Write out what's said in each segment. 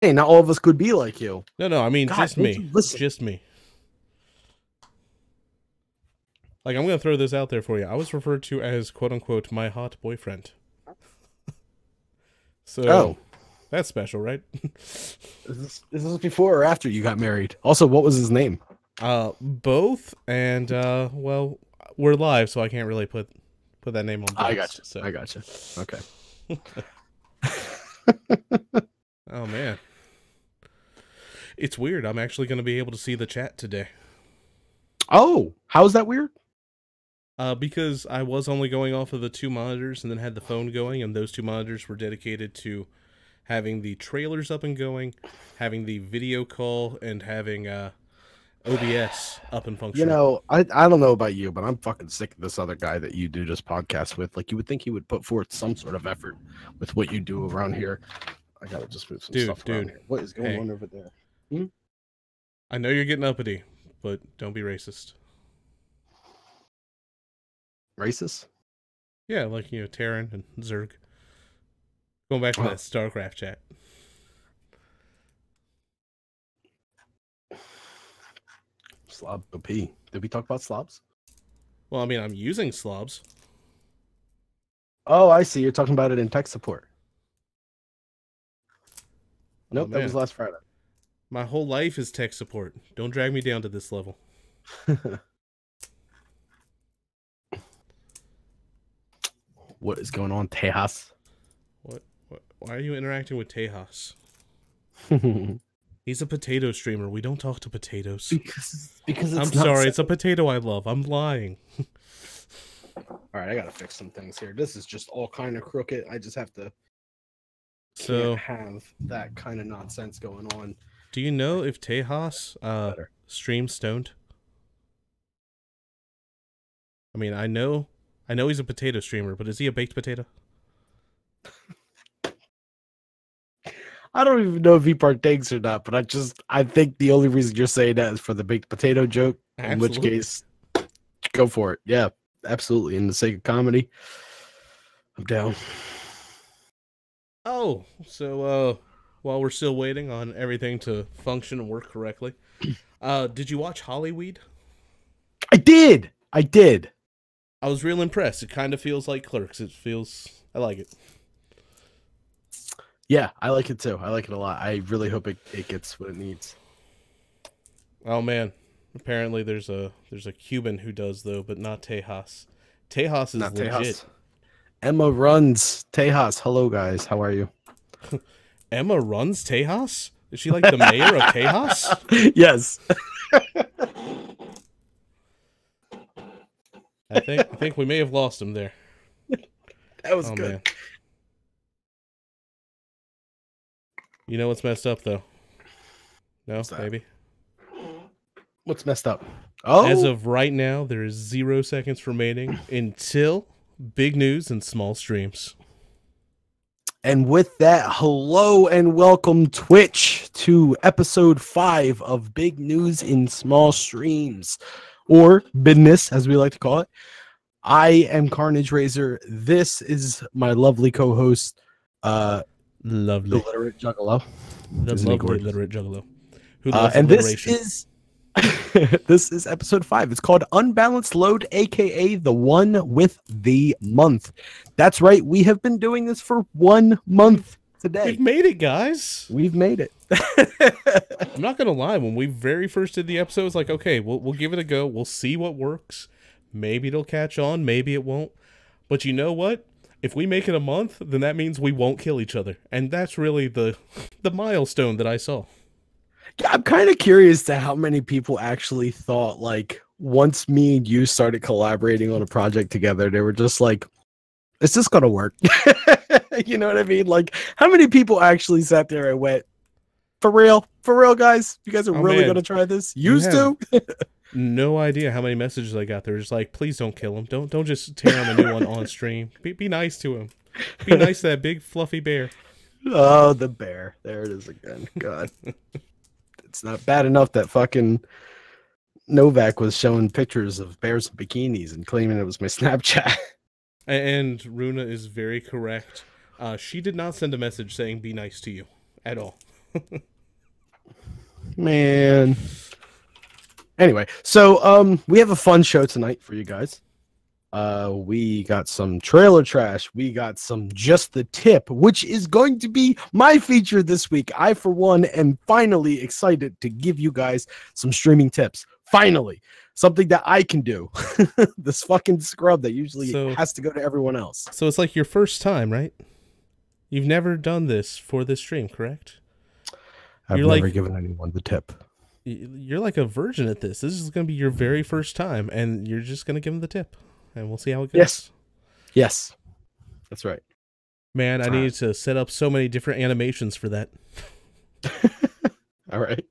Hey, not all of us could be like you. No, I mean, God, just don't me. you listen. Just me. Like, I'm going to throw this out there for you. I was referred to as, quote-unquote, my hot boyfriend. So, Oh, that's special, right? is this before or after you got married? Also, what was his name? Both, and, well, we're live, so I can't really put that name on blast. I gotcha. So. I gotcha. Okay. Oh, man. It's weird. I'm actually going to be able to see the chat today. Oh, how's that weird? Because I was only going off of the 2 monitors and then had the phone going, and those 2 monitors were dedicated to having the trailers up and going, having the video call, and having OBS up and functioning. You know, I don't know about you, but I'm fucking sick of this other guy that you do this podcast with. Like, you would think he would put forth some sort of effort with what you do around here. I gotta just move some stuff around here. What is going on over there? I know you're getting uppity, but don't be racist. Racist? Yeah, like, you know, Terran and Zerg. Going back to that StarCraft chat. Slob OP. Did we talk about slobs? Well, I mean, I'm using slobs. Oh, I see. You're talking about it in tech support. Nope, that was last Friday. My whole life is tech support. Don't drag me down to this level. What is going on, Tejas? What? Why are you interacting with Tejas? He's a potato streamer. We don't talk to potatoes. Because I'm sorry, it's a potato I love. I'm lying. All right, I gotta fix some things here. This is just all kind of crooked. I just have to can't have that kind of nonsense going on. Do you know if Tejas streams stoned? I mean, I know he's a potato streamer, but is he a baked potato? I don't even know if he partakes or not, but I think the only reason you're saying that is for the baked potato joke. In which case, go for it. Yeah, absolutely. In the sake of comedy, I'm down. Oh, so while we're still waiting on everything to function and work correctly, did you watch Hollyweed? I did. I was real impressed. It kind of feels like Clerks. I like it. Yeah, I like it too. I like it a lot. I really hope it gets what it needs. Oh man, apparently there's a Cuban who does though, but not Tejas. Tejas is not legit. Tejas. Emma runs Tejas. Hello guys, how are you? Emma runs Tejas? Is she like the mayor of Tejas? Yes. I think we may have lost him there. That was good. Man. You know what's messed up though? No, maybe. What's messed up? Oh, as of right now, there is 0 seconds remaining until big news and small streams. And with that, hello and welcome Twitch to episode 5 of Big News in Small Streams, or business as we like to call it. I am Carnage Razor. This is my lovely co-host, lovely the literate juggalo. The lovely literate juggalo. Who loves and this is episode 5. It's called Unbalanced Load, A.K.A. the one with the month. That's right. We have been doing this for 1 month today. We've made it, guys. We've made it. I'm not going to lie. When we very first did the episode, it's like, okay, we'll give it a go. We'll see what works. Maybe it'll catch on. Maybe it won't. But you know what? If we make it a month, then that means we won't kill each other. And that's really the milestone that I saw. Yeah, I'm kind of curious to how many people actually thought, like, once me and you started collaborating on a project together, they were just like, is this going to work? You know what I mean? Like, how many people actually sat there and went, for real, guys? You guys are really going to try this? Used to? No idea how many messages I got. They're just like, please don't kill him. Don't just tear him a new one on stream. Be nice to him. Be nice to that big fluffy bear. Oh, the bear. There it is again. God. It's not bad enough that fucking Novak was showing pictures of bears in bikinis and claiming it was my Snapchat. And Runa is very correct. She did not send a message saying be nice to you at all. Man. Anyway, so we have a fun show tonight for you guys. We got some trailer trash. We got some just the tip, which is going to be my feature this week. I, for one, am finally excited to give you guys some streaming tips. Finally, something that I can do. This fucking scrub that usually has to go to everyone else. So it's like your first time, right? You've never done this for this stream, correct? I've never given anyone the tip. You're like a virgin at this. This is going to be your very first time, and you're just going to give them the tip, and we'll see how it goes. Yes. Yes. That's right. Man, I needed to set up so many different animations for that. All right.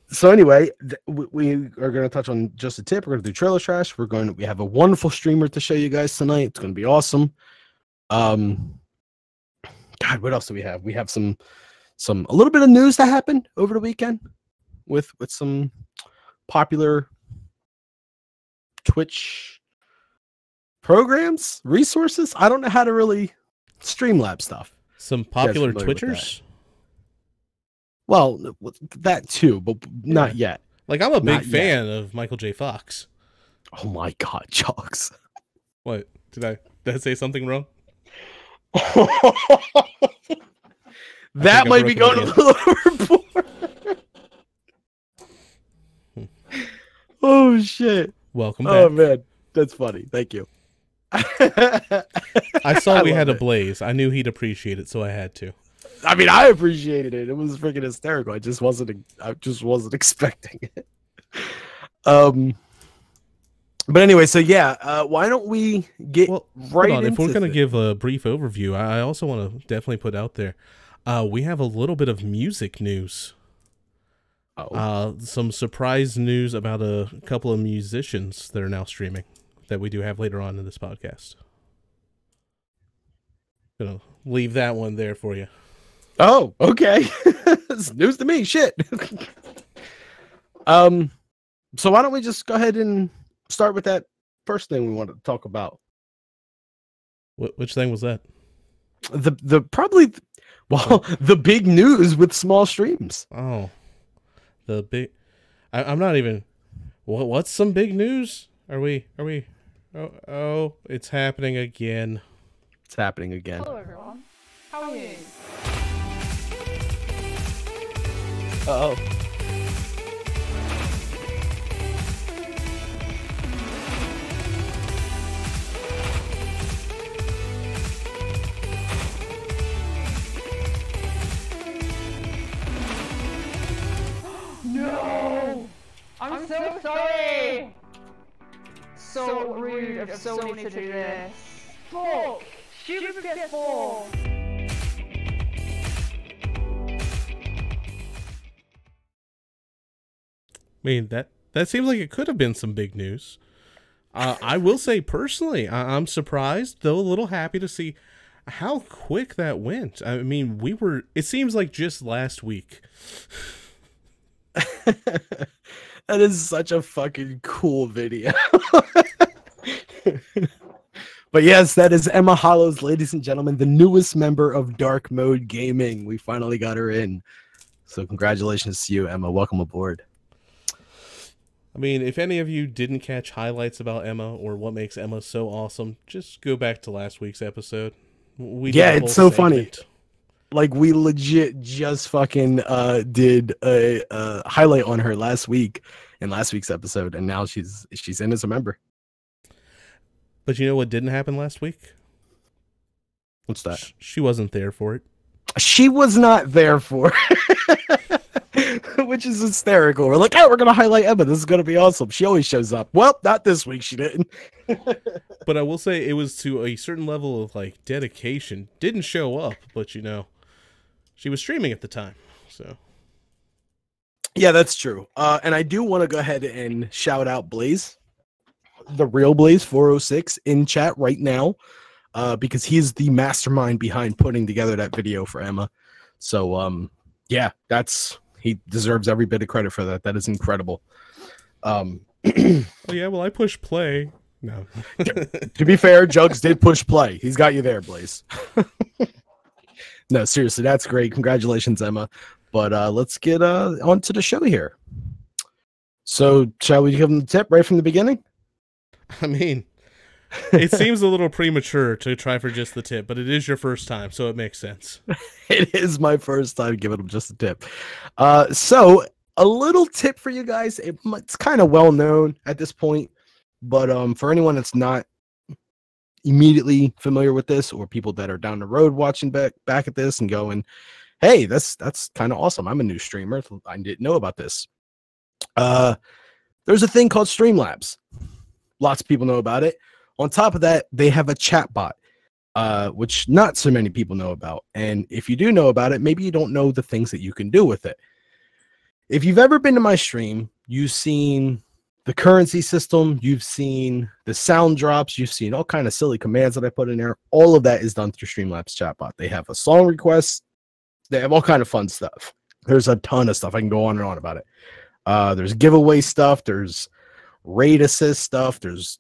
So anyway, we are going to touch on just a tip. We're going to do trailer trash. We have a wonderful streamer to show you guys tonight. It's going to be awesome. God, what else do we have? We have a little bit of news that happened over the weekend with some popular Twitch programs, resources. I don't know how to really Streamlab stuff. Some popular Twitchers? Well, that too, but not yet. Like, I'm a big fan of Michael J. Fox. Oh my God, Chucks. What? Did I say something wrong? That might be going a little overboard. Oh shit! Welcome back. Oh man, that's funny. Thank you. I saw we had a blaze. I knew he'd appreciate it, so I had to. I mean, I appreciated it. It was freaking hysterical. I just wasn't expecting it. But anyway, so yeah, why don't we get right into if we're going to give a brief overview, I also want to definitely put out there, we have a little bit of music news. Some surprise news about a couple of musicians that are now streaming that we do have later on in this podcast. Gonna leave that one there for you. Oh, okay. It's news to me. Shit. So why don't we just go ahead and start with that first thing we wanted to talk about? Which thing was that? The big news with small streams. Oh, the big. I'm not even. What's some big news? Are we? Oh, it's happening again. It's happening again. Hello, everyone. How are you? Uh-oh. No! I'm so sorry! So rude of Sony to do this. Fuck! Stupid PS4! I mean, that seems like it could have been some big news. I will say personally, I'm surprised, though a little happy to see how quick that went. I mean, it seems like just last week. That is such a fucking cool video. But yes, that is Emma Hollows, ladies and gentlemen, the newest member of Dark Mode Gaming. We finally got her in. So congratulations to you, Emma. Welcome aboard. I mean, if any of you didn't catch highlights about Emma or what makes Emma so awesome, just go back to last week's episode. It's so funny. Like, we legit just fucking did a highlight on her last week in last week's episode, and now she's in as a member. But you know what didn't happen last week? What's that? She wasn't there for it. She was not there for it. Which is hysterical. We're like, oh, we're going to highlight Emma. This is going to be awesome. She always shows up. Well, not this week. She didn't. But I will say it was to a certain level of, like, dedication. Didn't show up, but, you know, she was streaming at the time. So, yeah, that's true. And I do want to go ahead and shout out Blaze, the real Blaze 406 in chat right now, because he's the mastermind behind putting together that video for Emma. So, yeah, he deserves every bit of credit for that. That is incredible. Oh, yeah, well, I pushed play. No. To be fair, Jugs did push play. He's got you there, Blaze. No, seriously, that's great. Congratulations, Emma. But let's get on to the show here. So, shall we give them the tip right from the beginning? I mean, it seems a little premature to try for just the tip, but it is your first time, so it makes sense. It is my first time giving them just a tip. So, a little tip for you guys. It's kind of well known at this point, but for anyone that's not immediately familiar with this, or people that are down the road watching back at this and going, hey, that's kind of awesome. I'm a new streamer. I didn't know about this. There's a thing called Streamlabs. Lots of people know about it. On top of that, they have a chat bot, which not so many people know about. And if you do know about it, maybe you don't know the things that you can do with it. If you've ever been to my stream, you've seen the currency system, you've seen the sound drops, you've seen all kind of silly commands that I put in there. All of that is done through Streamlabs chatbot. They have a song request. They have all kind of fun stuff. There's a ton of stuff. I can go on and on about it. There's giveaway stuff. There's raid assist stuff. There's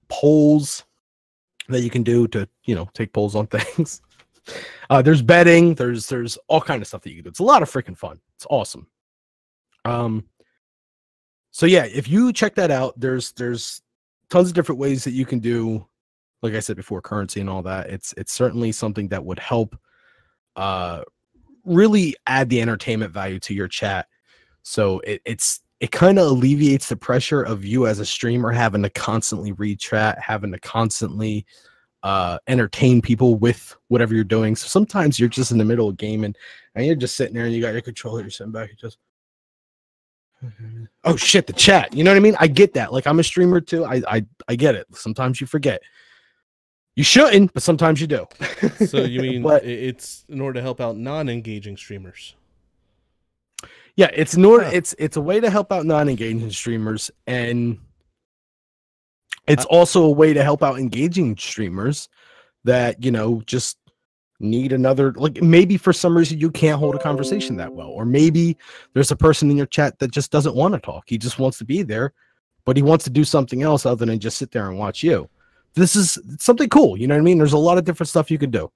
polls that you can do to, take polls on things. There's betting. There's all kind of stuff that you can do. It's a lot of freaking fun. It's awesome. So yeah, if you check that out, there's tons of different ways that you can do, like I said before, currency and all that. It's certainly something that would help really add the entertainment value to your chat. So it kind of alleviates the pressure of you as a streamer having to constantly read chat, having to constantly entertain people with whatever you're doing. So sometimes you're just in the middle of gaming and you're just sitting there and you got your controller, you're sitting back and just, oh shit, the chat. You know what I mean? I get that. Like, I'm a streamer too. I get it. Sometimes you forget. You shouldn't, but sometimes you do. So you mean it's in order to help out non-engaging streamers? Yeah, it's a way to help out non-engaging streamers, and it's also a way to help out engaging streamers that, just need another, like, maybe for some reason you can't hold a conversation that well, or maybe there's a person in your chat that just doesn't want to talk. He just wants to be there, but he wants to do something else other than just sit there and watch you. This is something cool. You know what I mean? There's a lot of different stuff you can do.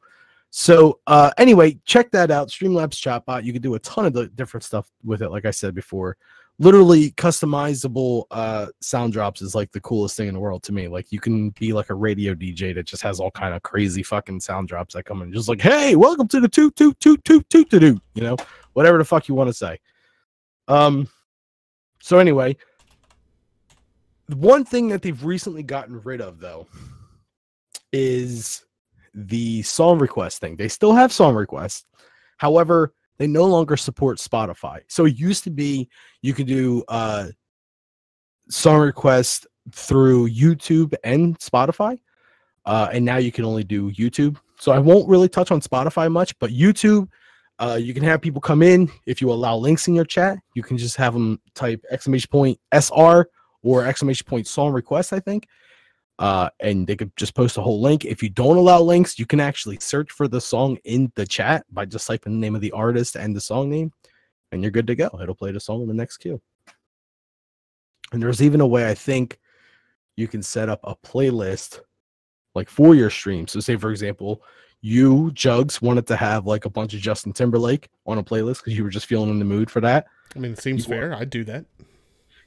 So anyway, check that out. Streamlabs chatbot. You can do a ton of the different stuff with it. Like I said before, literally customizable sound drops is like the coolest thing in the world to me. Like, you can be like a radio DJ that just has all kind of crazy fucking sound drops that come in, just like, hey, welcome to the toot toot toot toot toot to do, whatever the fuck you want to say. So anyway, the one thing that they've recently gotten rid of though is the song request thing. They still have song requests. However, they no longer support Spotify. So it used to be you could do song requests through YouTube and Spotify. And now you can only do YouTube. So I won't really touch on Spotify much, but YouTube, you can have people come in. If you allow links in your chat, you can just have them type !SR or ! Song request, I think. And they could just post a whole link. If you don't allow links, you can actually search for the song in the chat by just typing the name of the artist and the song name, and you're good to go. It'll play the song in the next queue. And there's even a way, I think, you can set up a playlist like for your stream. So say, for example, you, Jugs, wanted to have like a bunch of Justin Timberlake on a playlist because you were just feeling in the mood for that. I mean, it seems fair. I'd do that.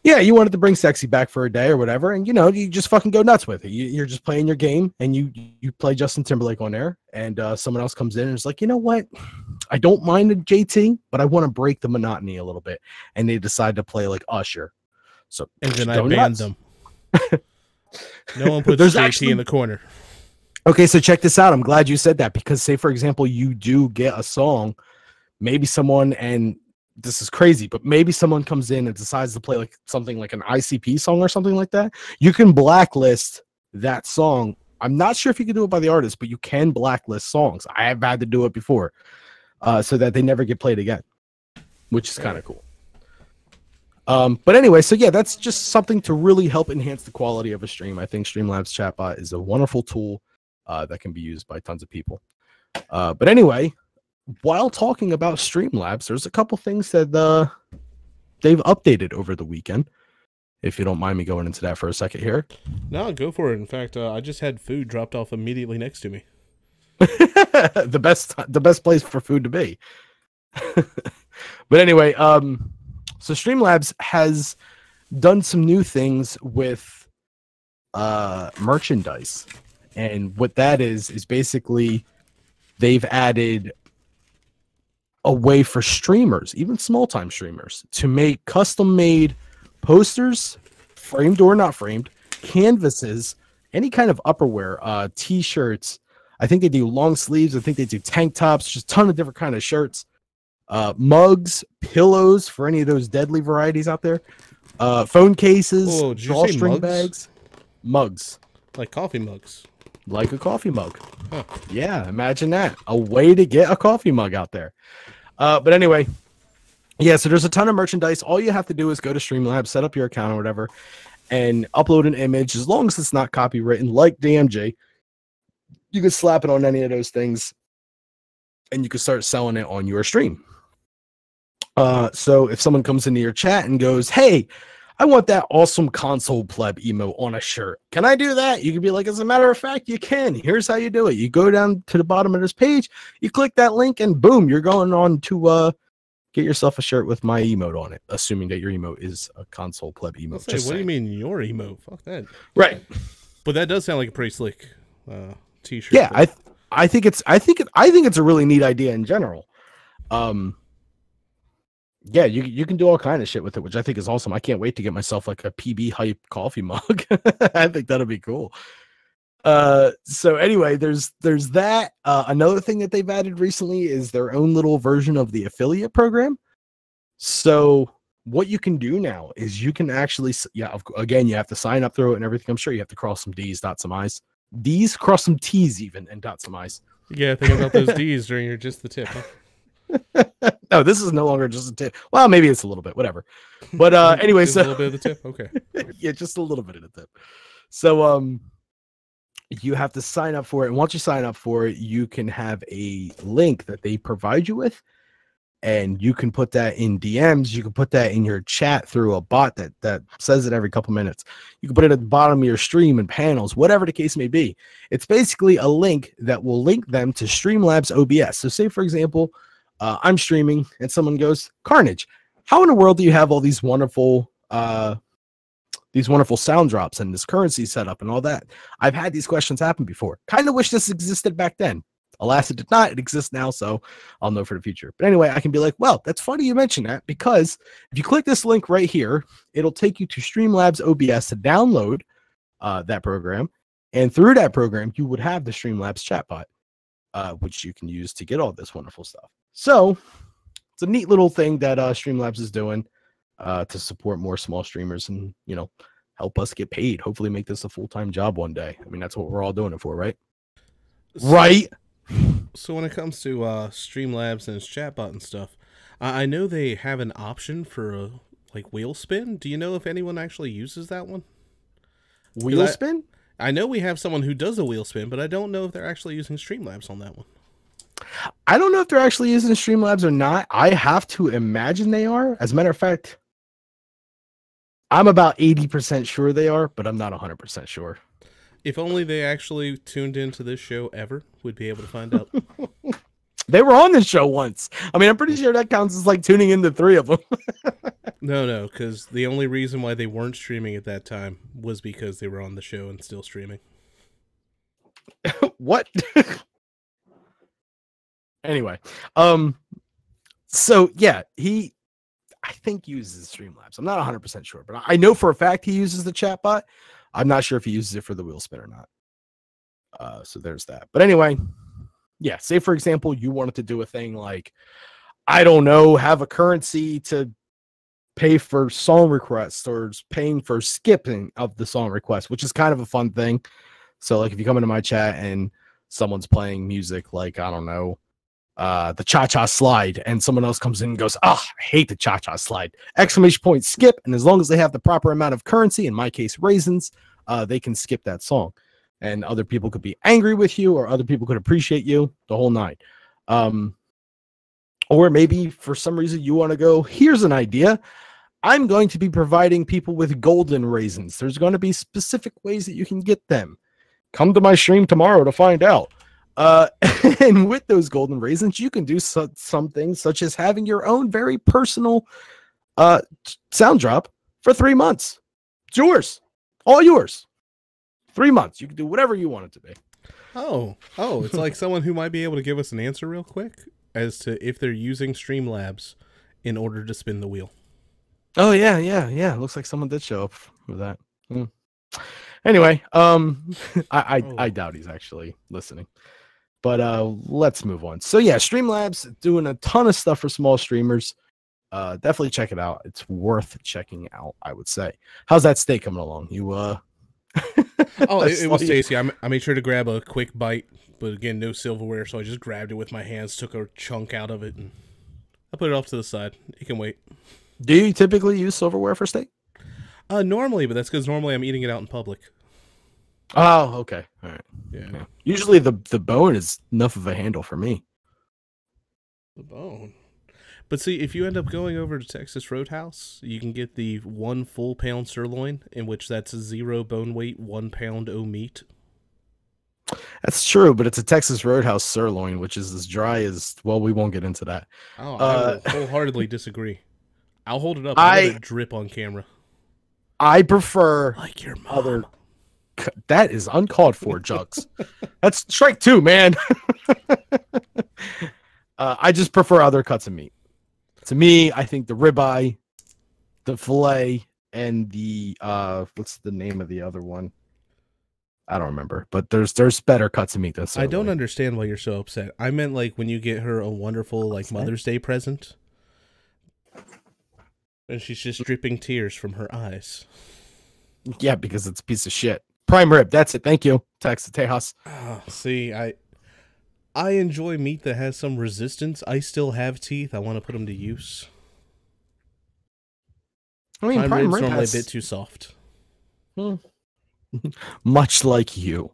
Yeah, you wanted to bring Sexy back for a day or whatever, and you just fucking go nuts with it. You're just playing your game, and you play Justin Timberlake on there, and someone else comes in and is like, you know what? I don't mind a JT, but I want to break the monotony a little bit, and they decide to play like Usher. So and then I banned them. No one puts JT in the corner. Okay, so check this out. I'm glad you said that, because say, for example, you do get a song, maybe someone, and this is crazy, but maybe someone comes in and decides to play like something like an ICP song or something like that. You can blacklist that song. I'm not sure if you can do it by the artist, but you can blacklist songs. I have had to do it before, so that they never get played again, which is kind of cool. But anyway, so yeah, that's just something to really help enhance the quality of a stream. I think Streamlabs chatbot is a wonderful tool that can be used by tons of people. But anyway, while talking about Streamlabs, there's a couple things that they've updated over the weekend. If you don't mind me going into that for a second here. No, go for it. In fact, I just had food dropped off immediately next to me. the best place for food to be. But anyway, so Streamlabs has done some new things with merchandise, and what that is basically they've added a way for streamers, even small-time streamers, to make custom-made posters, framed or not framed, canvases, any kind of upperwear, t-shirts. I think they do long sleeves. I think they do tank tops, just a ton of different kind of shirts, mugs, pillows for any of those deadly varieties out there, phone cases, drawstring bags, mugs. Like coffee mugs. Like a coffee mug. Huh. Yeah, imagine that. A way to get a coffee mug out there. But anyway, yeah, so there's a ton of merchandise. All you have to do is go to Streamlabs, set up your account or whatever, and upload an image. As long as it's not copywritten, like DMJ, you can slap it on any of those things, and you can start selling it on your stream. So if someone comes into your chat and goes, hey, I want that awesome console pleb emo on a shirt. Can I do that? You can be like, as a matter of fact, you can. Here's how you do it. You go down to the bottom of this page, you click that link, and boom, you're going on to get yourself a shirt with my emote on it, assuming that your emote is a console pleb emote. What do you mean your emote? Fuck that. Right. But that does sound like a pretty slick t-shirt. Yeah, I think it's a really neat idea in general. Yeah, you can do all kind of shit with it, which I think is awesome. I can't wait to get myself like a PB hype coffee mug. I think that'll be cool. So anyway, there's that. Another thing that they've added recently is their own little version of the affiliate program. So what you can do now is you can actually, again, you have to sign up through it and everything. I'm sure you have to cross some D's, dot some I's. D's, cross some T's even, and dot some I's. Yeah, think about those D's during your just the tip. Huh? No, this is no longer just a tip. Well, maybe it's a little bit, whatever. But anyway, so a little bit of the tip. Okay. Yeah, just a little bit of the tip. So you have to sign up for it, and once you sign up for it, you can have a link that they provide you with, and you can put that in DMs. You can put that in your chat through a bot that says it every couple minutes. You can put it at the bottom of your stream and panels, whatever the case may be. It's basically a link that will link them to Streamlabs OBS. So say, for example, I'm streaming and someone goes, Carnage, how in the world do you have all these wonderful sound drops and this currency setup and all that? I've had these questions happen before. Kind of wish this existed back then. Alas, it did not. It exists now, so I'll know for the future. But anyway, I can be like, well, that's funny you mention that, because if you click this link right here, it'll take you to Streamlabs OBS to download that program. And through that program, you would have the Streamlabs chatbot, which you can use to get all this wonderful stuff. So it's a neat little thing that Streamlabs is doing to support more small streamers and, you know, help us get paid. Hopefully make this a full-time job one day. I mean, that's what we're all doing it for, right? Right. So when it comes to Streamlabs and its chatbot and stuff, I know they have an option for like wheel spin. Do you know if anyone actually uses that one? Wheel spin? I know we have someone who does a wheel spin, but I don't know if they're actually using Streamlabs on that one. I don't know if they're actually using Streamlabs or not. I have to imagine they are. As a matter of fact, I'm about 80% sure they are, but I'm not 100% sure. If only they actually tuned into this show ever, we'd be able to find out. They were on this show once. I mean, I'm pretty sure that counts as like tuning in the three of them. No, because the only reason why they weren't streaming at that time was because they were on the show and still streaming. What? Anyway, so yeah, I think uses Streamlabs. I'm not 100% sure, but I know for a fact he uses the chatbot. I'm not sure if he uses it for the wheel spin or not. So there's that. But anyway, yeah, say for example, you wanted to do a thing like, I don't know, have a currency to pay for song requests or paying for skipping of the song request, which is kind of a fun thing. So like if you come into my chat and someone's playing music like, I don't know, the cha-cha slide, and someone else comes in and goes, I hate the cha-cha slide, exclamation point skip, and as long as they have the proper amount of currency, in my case raisins, they can skip that song. And other people could be angry with you, or other people could appreciate you, the whole nine. Or maybe for some reason you want to go, here's an idea, I'm going to be providing people with golden raisins. There's going to be specific ways that you can get them. Come to my stream tomorrow to find out. And with those golden raisins, you can do something such as having your own very personal sound drop for 3 months. It's yours, all yours. 3 months. You can do whatever you want it to be. Oh, it's like someone who might be able to give us an answer real quick as to if they're using Streamlabs in order to spin the wheel. Oh yeah. Looks like someone did show up for that. Anyway, I doubt he's actually listening. But let's move on. So yeah, Streamlabs doing a ton of stuff for small streamers. Definitely check it out. It's worth checking out, I would say. How's that steak coming along? You it was tasty. I made sure to grab a quick bite, but again, no silverware, so I just grabbed it with my hands, took a chunk out of it, and I put it off to the side. It can wait. Do you typically use silverware for steak? Normally, but that's because normally I'm eating it out in public. Oh, okay. All right. Yeah. Usually the bone is enough of a handle for me. The bone. But see, if you end up going over to Texas Roadhouse, you can get the 1 full pound sirloin, in which that's 0 bone weight, 1 pound o meat. That's true, but it's a Texas Roadhouse sirloin, which is as dry as, well, we won't get into that. Oh, I will wholeheartedly disagree. I'll hold it up. I'll let it drip on camera. I prefer like your mom. That is uncalled for, Jugs. That's strike 2, man. I just prefer other cuts of meat. To me, I think the ribeye, the filet, and the what's the name of the other one? I don't remember, but there's better cuts of meat than sirloin. I don't understand why you're so upset. I meant like when you get her a wonderful like Mother's Day present, and she's just dripping tears from her eyes. Yeah, because it's a piece of shit. Prime rib. That's it. Thank you, Texas Tejas. See, I enjoy meat that has some resistance. I still have teeth. I want to put them to use. I mean, prime rib's normally a bit too soft. Much like you.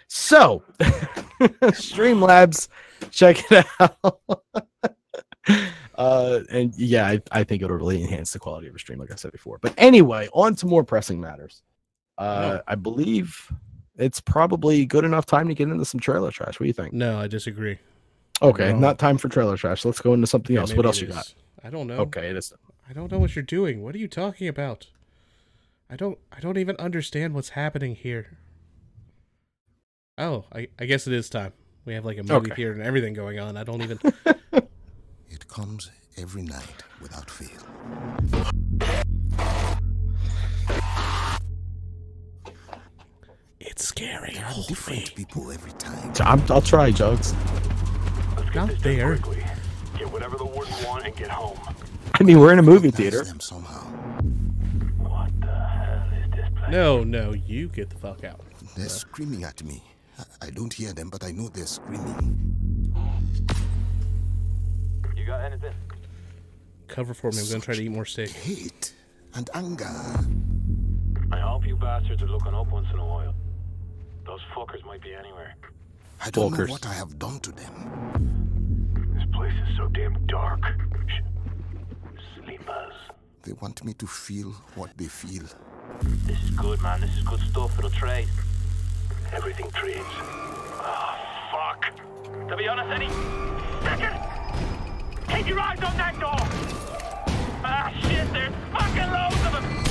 So, Streamlabs, check it out. And yeah, I think it'll really enhance the quality of your stream, like I said before. But anyway, on to more pressing matters. I believe it's probably good enough time to get into some trailer trash. What do you think? No, I disagree. Okay, not time for trailer trash. Let's go into something else. What else you got? I don't know. Okay, it is. I don't know what you're doing. What are you talking about? I don't even understand what's happening here. Oh, I guess it is time. We have like a movie theater and everything going on. I don't even. It comes every night without fail. It's scary. There are different people every time. I'll try, Jugs. Not there. Get whatever the warden want and get home. I mean, we're in a movie theater. Them somehow. What the hell is this place? No, you get the fuck out. They're screaming at me. I don't hear them, but I know they're screaming. You got anything? Cover for me. I'm going to try to eat more steak. Hate and anger. I hope you bastards are looking up once in a while. Those fuckers might be anywhere. I don't know what I have done to them. This place is so damn dark. Sleepers. They want me to feel what they feel. This is good, man. This is good stuff. It'll trade. Everything trades. Oh, fuck. To be honest, Eddie, second, keep your eyes on that door. Ah, shit, there's fucking loads of them.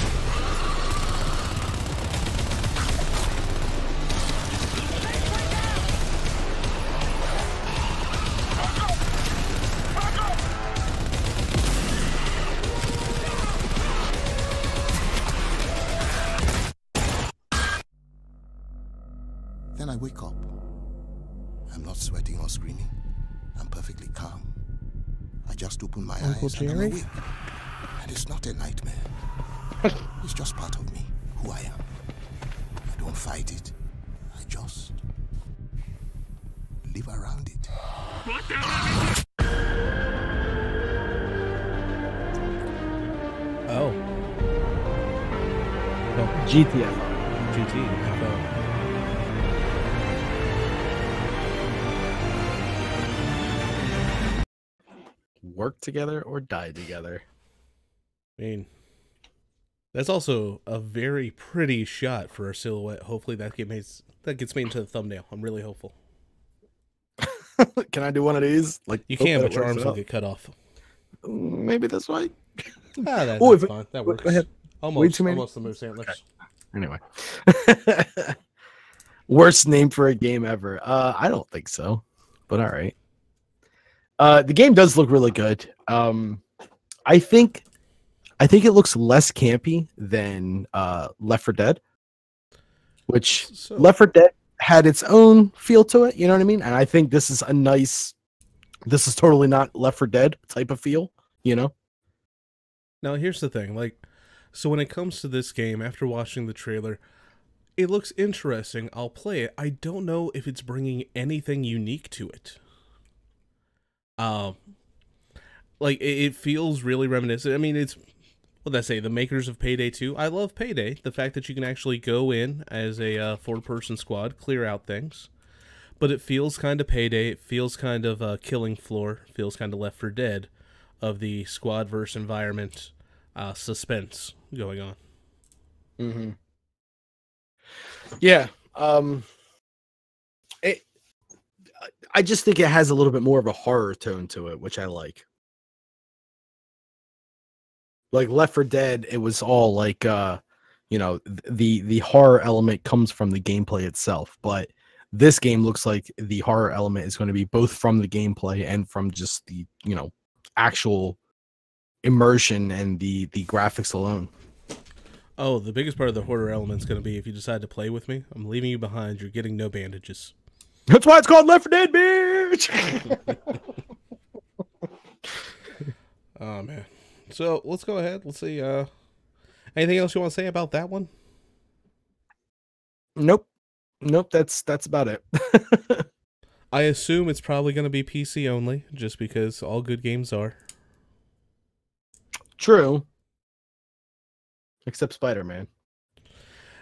Then I wake up. I'm not sweating or screaming. I'm perfectly calm. I just open my eyes and I'm awake. And it's not a nightmare. It's just part of me, who I am. I don't fight it. I just live around it. Oh. No. GTFO. GTFO. Work together or die together. I mean, that's also a very pretty shot for a silhouette. Hopefully that gets made into the thumbnail. I'm really hopeful. Can I do one of these? Like You hope can, that but your works arms will out. get cut off. Maybe that's right. That's Oh, if it- fine. That go works. ahead. Almost, too many? almost the moose antlers. Anyway. Worst name for a game ever. I don't think so. But all right. The game does look really good. I think it looks less campy than Left 4 Dead, which So- Left 4 Dead had its own feel to it, you know what I mean? And I think this is this is totally not Left 4 Dead type of feel, you know? Now, here's the thing. Like, so when it comes to this game, after watching the trailer, it looks interesting. I'll play it. I don't know if it's bringing anything unique to it. Like, it feels really reminiscent. I mean, it's, what did I say, the makers of Payday 2. I love Payday. The fact that you can actually go in as a 4-person squad, clear out things. But it feels kind of Payday. It feels kind of Killing Floor. Feels kind of Left 4 Dead of the squad verse environment suspense going on. Mm-hmm. Yeah. I just think it has a little bit more of a horror tone to it, which I like. Like Left 4 Dead, it was all like you know, the horror element comes from the gameplay itself, but this game looks like the horror element is going to be both from the gameplay and from just the, you know, actual immersion and the graphics alone. Oh, the biggest part of the horror element is going to be if you decide to play with me, I'm leaving you behind. You're getting no bandages. That's why it's called Left 4 Dead, bitch. Oh, man. So let's go ahead. Let's see. Anything else you want to say about that one? Nope. That's about it. I assume it's probably going to be PC only, just because all good games are. True. Except Spider-Man.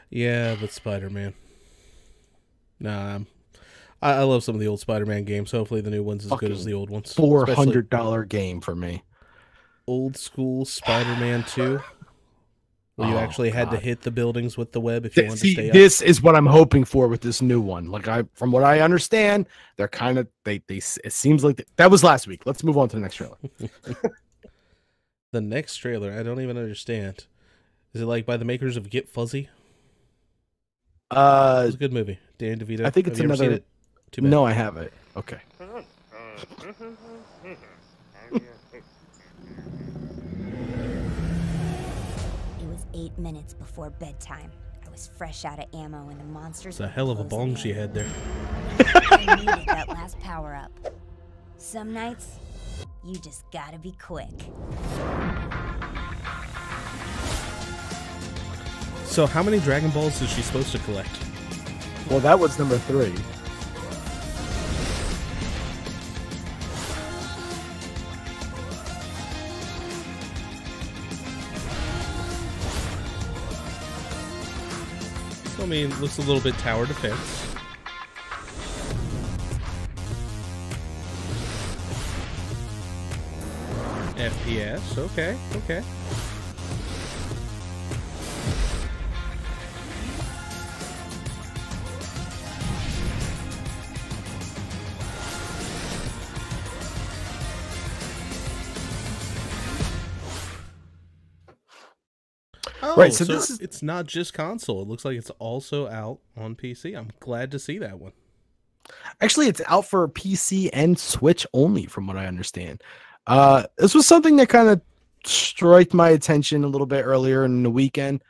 Yeah, but Spider-Man. Nah, I love some of the old Spider-Man games. Hopefully the new one's as good as the old ones. $400 game for me. Old school Spider-Man 2. Where you actually had to hit the buildings with the web if you wanted to stay up. This is what I'm hoping for with this new one. Like from what I understand, they're kind of it seems like that was last week. Let's move on to the next trailer. The next trailer, I don't even understand. Is it like by the makers of Get Fuzzy? It was a good movie. Dan DeVito. I think it's Have you ever seen another. it? Too bad. No, I haven't. Okay. It was 8 minutes before bedtime. I was fresh out of ammo and the monsters. It's a were hell of a closing bong she in. had there. I needed that last power up. Some nights, you just gotta be quick. So how many Dragon Balls is she supposed to collect? Well, that was number 3. I mean, looks a little bit tower defense. FPS, okay. Oh, Right, so so this is- it's not just console. It looks like it's also out on PC. I'm glad to see that one. Actually, it's out for PC and Switch only, from what I understand. This was something that kind of struck my attention a little bit earlier in the weekend.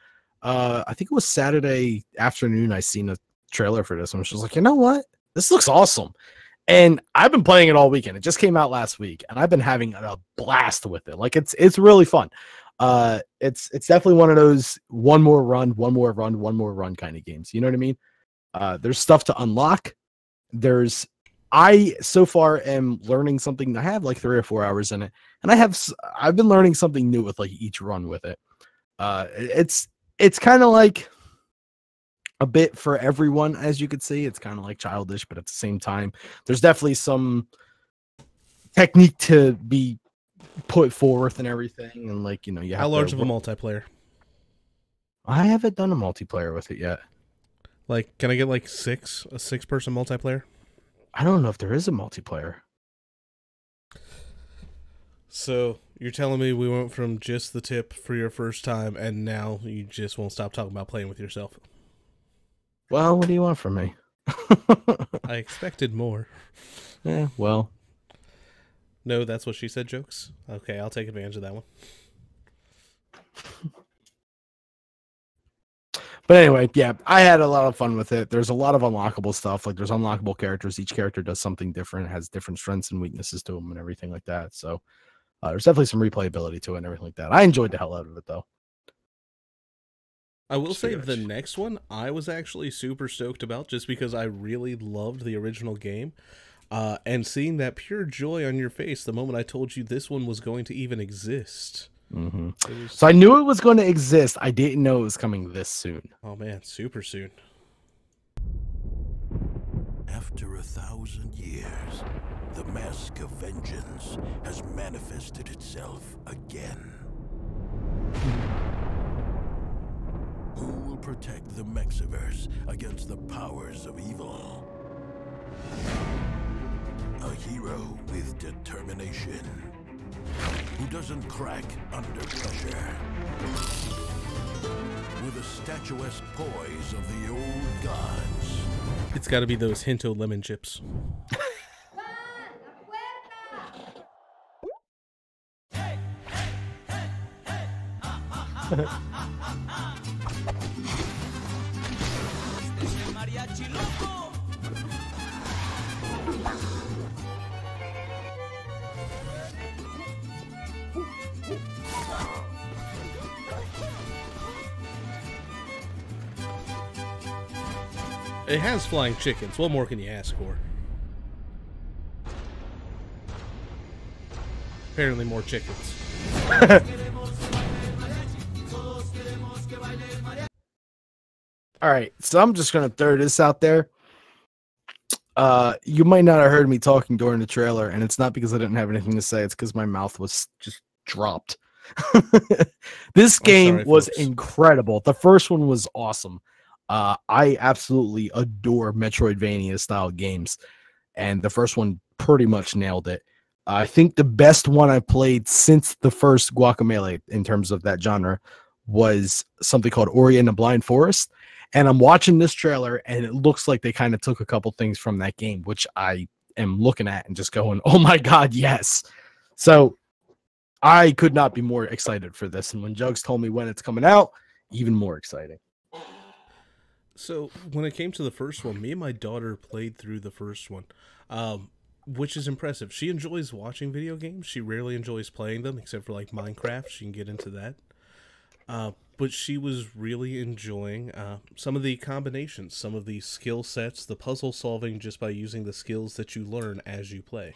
I think it was Saturday afternoon. I seen a trailer for this, and I was just like, you know what? This looks awesome. And I've been playing it all weekend. It just came out last week, and I've been having a blast with it. Like it's really fun. It's definitely one of those one more run kind of games. You know what I mean? There's stuff to unlock. I so far am learning something. I have like 3 or 4 hours in it, and I've been learning something new with like each run with it. It's kind of like a bit for everyone, as you could see. It's kind of like childish, but at the same time, there's definitely some technique to be put forth and everything. And like, you know, you have How large to, of a multiplayer? I haven't done a multiplayer with it yet. Like, can I get like a 6-person multiplayer? I don't know if there is a multiplayer. So you're telling me we went from just the tip for your first time, and now you just won't stop talking about playing with yourself? Well, what do you want from me? I expected more. Yeah, well. No, that's what she said jokes? Okay, I'll take advantage of that one. But anyway, yeah, I had a lot of fun with it. There's a lot of unlockable stuff. Like, there's unlockable characters. Each character does something different, has different strengths and weaknesses to them and everything like that. So there's definitely some replayability to it and everything like that. I enjoyed the hell out of it, though. I will say the next one I was actually super stoked about just because I really loved the original game. And seeing that pure joy on your face the moment I told you this one was going to even exist. Mm-hmm. So I knew it was going to exist. I didn't know it was coming this soon. Oh man, super soon. After 1,000 years, the mask of vengeance has manifested itself again. Who will protect the Mexiverse against the powers of evil? A hero with determination, who doesn't crack under pressure, with a statuesque poise of the old gods. It's got to be those Hinto lemon chips. It has flying chickens. What more can you ask for? Apparently more chickens. All right, so I'm just going to throw this out there. You might not have heard me talking during the trailer, and it's not because I didn't have anything to say. It's because my mouth was just dropped. This game was incredible. The first one was awesome. I absolutely adore Metroidvania style games, and the first one pretty much nailed it. I think the best one I played since the first Guacamelee in terms of that genre was something called Ori and the Blind Forest. And I'm watching this trailer, and it looks like they kind of took a couple things from that game, which I am looking at and just going, oh my God, yes. So I could not be more excited for this. And when Jugs told me when it's coming out, even more exciting. So when it came to the first one, me and my daughter played through the first one, which is impressive. She enjoys watching video games. She rarely enjoys playing them, except for like Minecraft. She can get into that. But she was really enjoying some of the combinations, some of the skill sets, the puzzle solving just by using the skills that you learn as you play.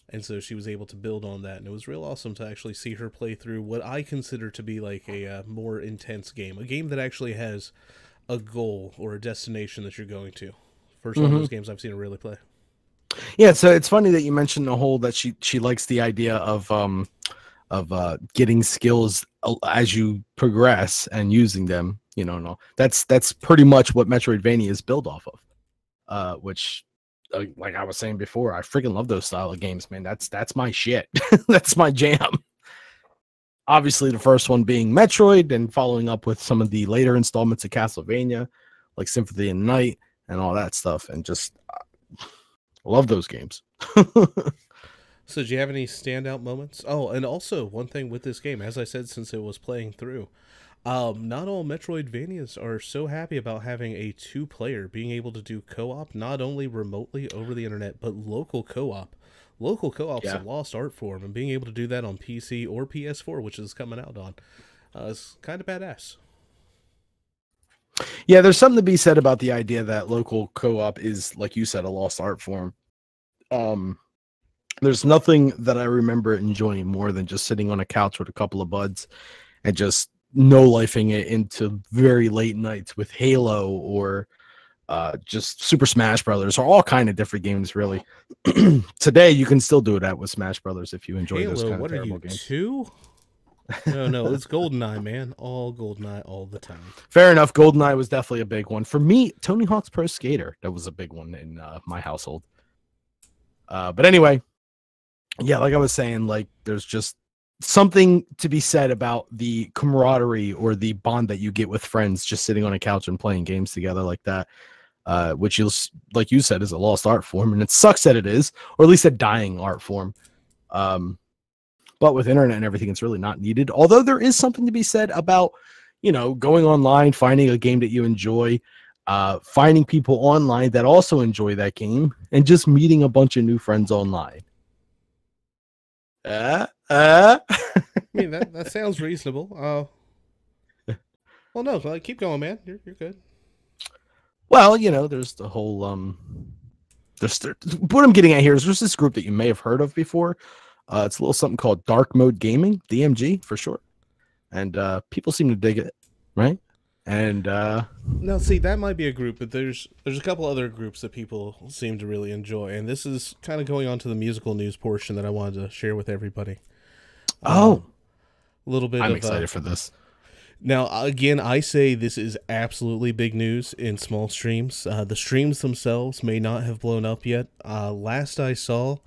And so she was able to build on that, and it was real awesome to actually see her play through what I consider to be like a more intense game, a game that actually has a goal or a destination that you're going to. First one of those games I've seen her really play. Yeah, so it's funny that you mentioned the whole that she likes the idea of getting skills as you progress and using them, you know. No, that's pretty much what Metroidvania is built off of. Which, like I was saying before, I freaking love those style of games, man. That's my shit. That's my jam. Obviously, the first one being Metroid, and following up with some of the later installments of Castlevania, like Symphony of the Night and all that stuff, and just love those games. So do you have any standout moments? Oh, and also one thing with this game, as I said, since it was playing through, not all Metroidvanias are so happy about having a two-player, being able to do co-op, not only remotely over the internet, but local co-op. Local co-op's a lost art form, and being able to do that on PC or PS4, which is coming out on, is kind of badass. Yeah, there's something to be said about the idea that local co-op is, like you said, a lost art form. There's nothing that I remember enjoying more than just sitting on a couch with a couple of buds and just no-lifing it into very late nights with Halo or just Super Smash Brothers, or all kind of different games, really. Today, you can still do that with Smash Brothers if you enjoy Halo, those kind of what terrible are you, games. 2? No, it's GoldenEye, man. All GoldenEye all the time. Fair enough. GoldenEye was definitely a big one for me. Tony Hawk's Pro Skater, that was a big one in my household. But anyway, yeah, like I was saying, like there's just something to be said about the camaraderie or the bond that you get with friends just sitting on a couch and playing games together like that. Which like you said, is a lost art form, and it sucks that it is, or at least a dying art form. But with internet and everything, it's really not needed. Although there is something to be said about, going online, finding a game that you enjoy, finding people online that also enjoy that game, and just meeting a bunch of new friends online. I mean, that sounds reasonable. Well, no, keep going, man. You're good. Well, there's the whole what I'm getting at here is there's this group that you may have heard of before. It's a little something called Dark Mode Gaming, DMG for short, and people seem to dig it, right? And now, see, that might be a group, but there's a couple other groups that people seem to really enjoy, and this is kind of going on to the musical news portion that I wanted to share with everybody. A little bit. I'm excited for this. Now, again, I say this is absolutely big news in small streams. The streams themselves may not have blown up yet. Last I saw,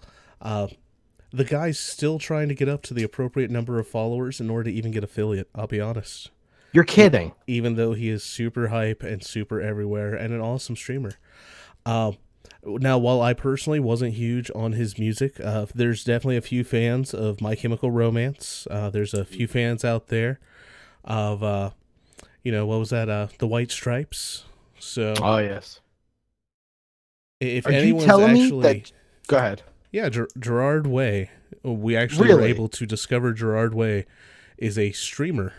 the guy's still trying to get up to the appropriate number of followers in order to even get affiliate, I'll be honest. You're kidding. Even though he is super hype and super everywhere and an awesome streamer. Now, while I personally wasn't huge on his music, there's definitely a few fans of My Chemical Romance. There's a few fans out there of, what was that? The White Stripes. So, oh, yes. If Are anyone's you telling actually... me that... Go ahead. Yeah, Gerard Way. We actually were able to discover Gerard Way is a streamer.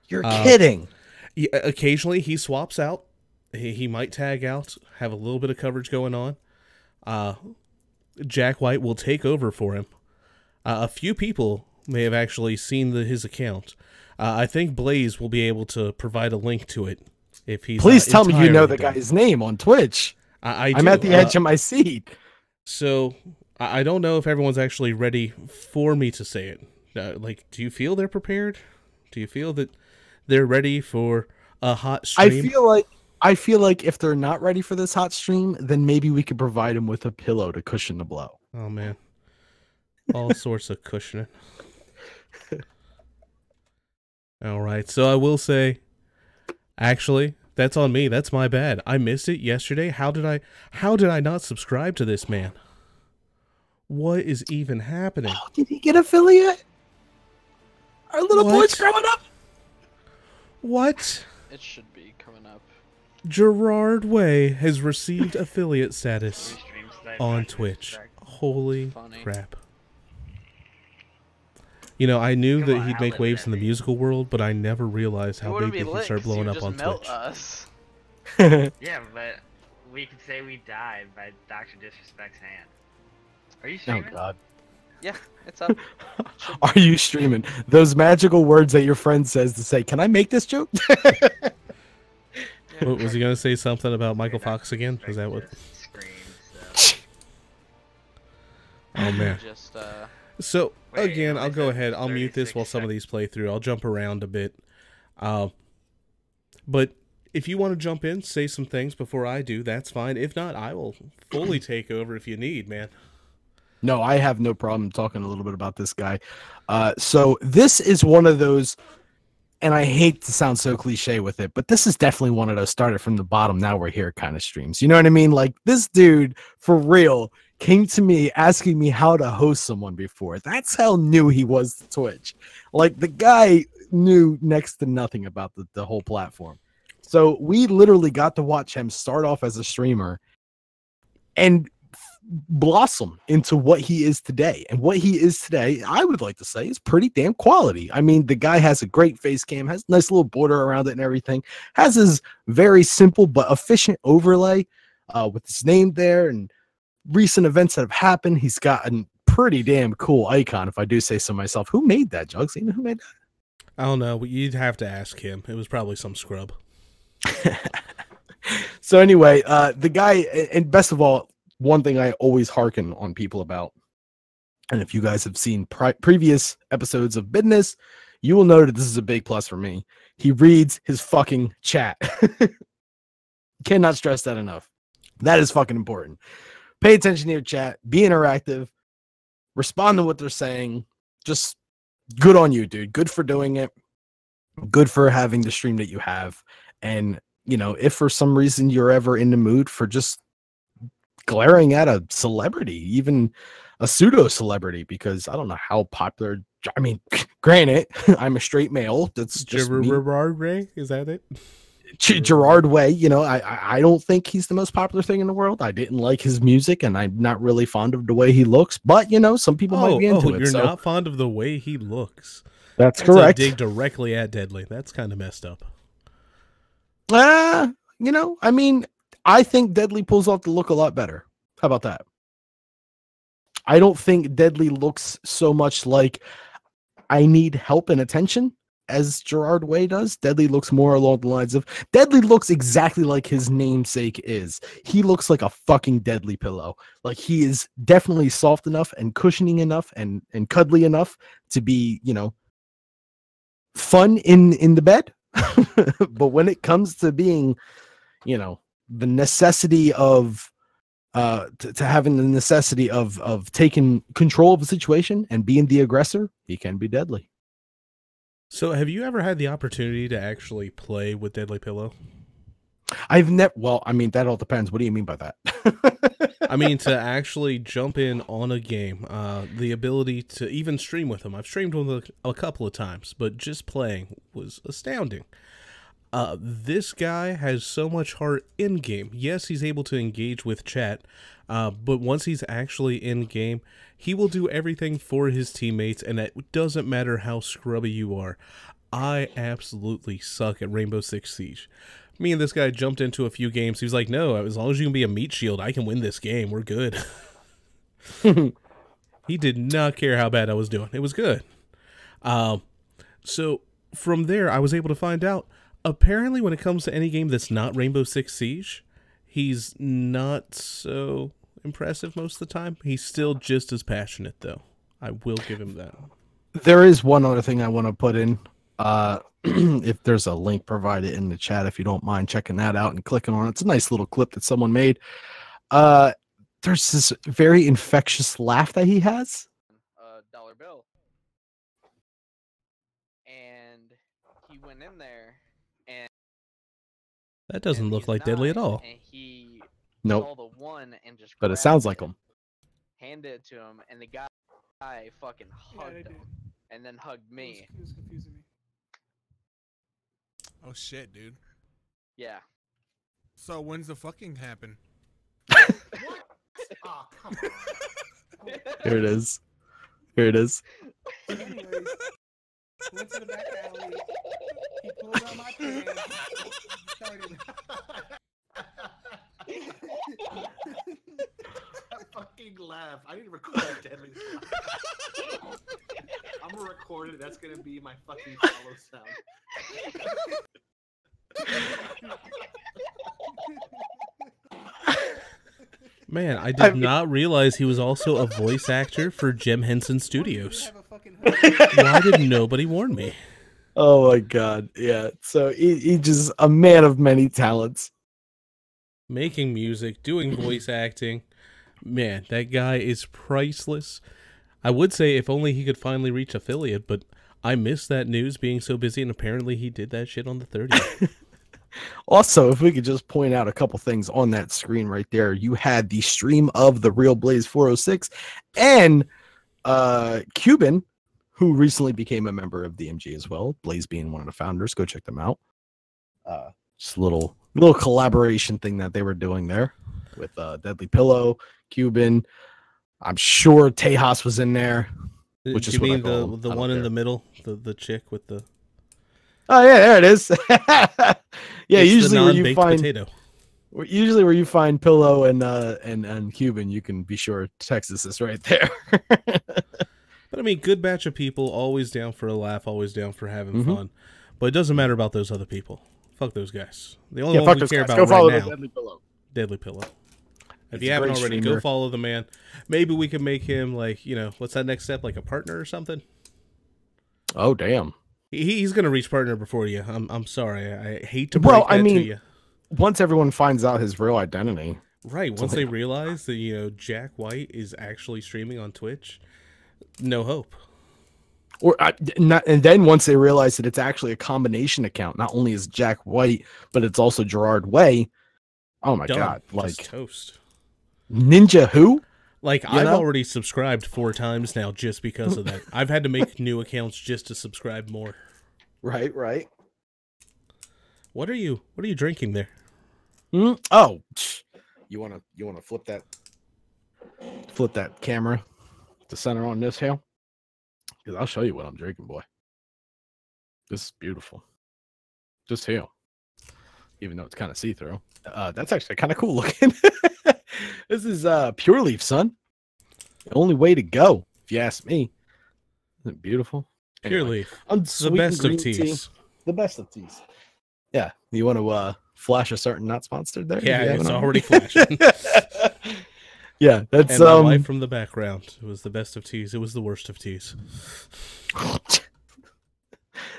You're kidding. Yeah, occasionally he swaps out. He might tag out, have a little bit of coverage going on. Jack White will take over for him. A few people may have actually seen his account. I think Blaze will be able to provide a link to it if he's. Please tell me you know the guy's name on Twitch. I'm at the edge of my seat. So I don't know if everyone's actually ready for me to say it. Do you feel they're prepared? Do you feel that they're ready for a hot stream? I feel like if they're not ready for this hot stream, then maybe we could provide them with a pillow to cushion the blow. Oh man, all sorts of cushioning. All right, so I will say, actually, that's on me. That's my bad. I missed it yesterday. How did I not subscribe to this man? What is even happening? Oh, did he get affiliate? Our little boy's growing up. What? It should be coming up. Gerard Way has received affiliate status on Twitch. Holy crap. I knew that he'd make waves in the musical world, but I never realized how big he could start blowing up on Twitch. Yeah, but we could say we died by Dr. Disrespect's hand. Are you streaming? Oh, God. Yeah, it's up. Are you streaming? Those magical words that your friend says to say, can I make this joke? Was he going to say something about Michael Fox again? Is that what? Oh, man. So, again, I'll go ahead. I'll mute this while some of these play through. I'll jump around a bit. But if you want to jump in, say some things before I do, that's fine. If not, I will fully take over if you need, man. No, I have no problem talking a little bit about this guy. So this is one of those, and I hate to sound so cliche with it, but this is definitely one of those started from the bottom, now we're here kind of streams. You know what I mean? Like, this dude, for real, came to me asking me how to host someone before. That's how new he was to Twitch. Like, the guy knew next to nothing about the whole platform. So we literally got to watch him start off as a streamer and blossom into what he is today. And what he is today, I would like to say, is pretty damn quality. I mean, the guy has a great face cam, has a nice little border around it and everything, has his very simple but efficient overlay with his name there and recent events that have happened. He's got a pretty damn cool icon, if I do say so myself. Who made that, Jugs? You know who made that? I don't know. You'd have to ask him. It was probably some scrub. So anyway, the guy, and best of all, one thing I always hearken on people about And if you guys have seen previous episodes of Business, you will know that this is a big plus for me. He reads his fucking chat. Cannot stress that enough. That is fucking important. Pay attention to your chat. Be interactive. Respond to what they're saying. Just good on you, dude. Good for doing it. Good for having the stream that you have. And, you know, if for some reason you're ever in the mood for just glaring at a celebrity, even a pseudo celebrity, because I don't know how popular. I mean, granted, I'm a straight male. That's just Gerard Way. Is that it? Gerard Way. You know, I don't think he's the most popular thing in the world. I didn't like his music, and I'm not really fond of the way he looks. But you know, some people might be into it. You're not fond of the way he looks. That's correct. A dig directly at Deadly. That's kind of messed up. You know, I mean, I think Deadly pulls off the look a lot better. How about that? I don't think Deadly looks so much like I need help and attention as Gerard Way does. Deadly looks more along the lines of Deadly looks exactly like his namesake is. He looks like a fucking deadly pillow. Like he is definitely soft enough and cushioning enough and cuddly enough to be, you know, fun in the bed. But when it comes to being, you know, the necessity of to having the necessity of taking control of the situation and being the aggressor, he can be deadly. So have you ever had the opportunity to actually play with Deadly Pillow? I've never. Well, I mean, that all depends. What do you mean by that? I mean, to actually jump in on a game, the ability to even stream with him. I've streamed with him a couple of times, but just playing was astounding. This guy has so much heart in game. Yes, he's able to engage with chat, but once he's actually in game, he will do everything for his teammates, and it doesn't matter how scrubby you are. I absolutely suck at Rainbow Six Siege. Me and this guy jumped into a few games. He was like, no, as long as you can be a meat shield, I can win this game. We're good. He did not care how bad I was doing. It was good. So from there, I was able to find out, apparently when it comes to any game that's not Rainbow Six Siege, he's not so impressive most of the time. He's still just as passionate, though. I will give him that. There is one other thing I want to put in. If there's a link provided in the chat, if you don't mind checking that out and clicking on it. It's a nice little clip that someone made. There's this very infectious laugh that he has. Dollar bill. And he went in there and that doesn't look like Deadly at all. And he nope. saw the one and just but it sounds like him. Handed it to him, and the guy fucking hugged him and then hugged me. It was confusing me. Oh shit, dude. Yeah. So when's the fucking happen? What? Oh, come on. Here it is. Here it is. Anyways, went to the back alley. He pulled out my pants. Started. That fucking laugh. I need to record that Deadly laugh. I'm gonna record it. That's gonna be my fucking follow sound. Man, I did not realize he was also a voice actor for Jim Henson Studios. Why did nobody warn me? Oh my god, yeah. So he's just a man of many talents. Making music, doing voice acting. Man, that guy is priceless. I would say if only he could finally reach affiliate, but I missed that news being so busy, and apparently he did that shit on the 30th. Also, if we could just point out a couple things on that screen right there, you had the stream of the Real Blaze 406 and Cuban, who recently became a member of the MG as well. Blaze being one of the founders. Go check them out. Just a little collaboration thing that they were doing there with Deadly Pillow, Cuban. I'm sure Tejas was in there. Which is you mean the one in the middle, the chick with the. Oh yeah, there it is. Yeah, it's usually where you find potato. Usually where you find Pillow and Cuban, you can be sure Texas is right there. But I mean, good batch of people, always down for a laugh, always down for having fun. But it doesn't matter about those other people. Fuck those guys. The only ones we care about right now. Deadly Pillow. Deadly Pillow. If He's you a haven't great already, streamer. go follow the man. Maybe we can make him like, what's that next step? Like a partner or something? Oh, damn. He's gonna reach partner before you. I'm sorry. I hate to break Well, that I mean, to you. once everyone finds out his real identity. Right. Once they realize that, Jack White is actually streaming on Twitch, no hope. And then once they realize that it's actually a combination account, not only is Jack White, but it's also Gerard Way. Oh my God. Like, just toast. Ninja who? Like, I've already subscribed 4 times now just because of that. I've had to make new accounts just to subscribe more. Right. What are you drinking there? Oh, you wanna flip that camera to center on this here? Because I'll show you what I'm drinking, boy. This is beautiful. Just here. Even though it's kind of see-through. That's actually kind of cool looking. This is Pure Leaf, son. The only way to go, if you ask me. Isn't it beautiful? Pure Leaf. The best of teas. The best of teas. Yeah. You want to flash a certain not sponsored there? Yeah, it's already flashing. Yeah, that's and my wife from the background. It was the best of teas. It was the worst of teas.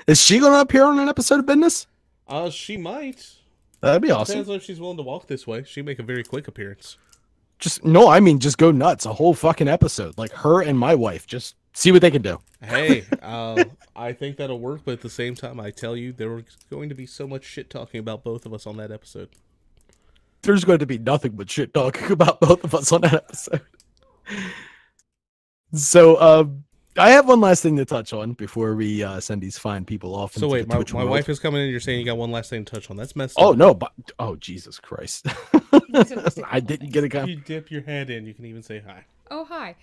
Is she going to appear on an episode of Business? She might. That'd be awesome. Depends on if she's willing to walk this way. She'd make a very quick appearance. Just go nuts. A whole fucking episode. Like her and my wife. Just see what they can do. Hey, I think that'll work, but at the same time, I tell you, there was going to be so much shit talking about both of us on that episode. There's going to be nothing but shit talking about both of us on that episode. So, I have one last thing to touch on before we send these fine people off. So wait, my wife is coming in. You're saying you got one last thing to touch on? That's messed up. Oh no! But Jesus Christ! I didn't get a comment. You dip your hand in. You can even say hi. Oh hi.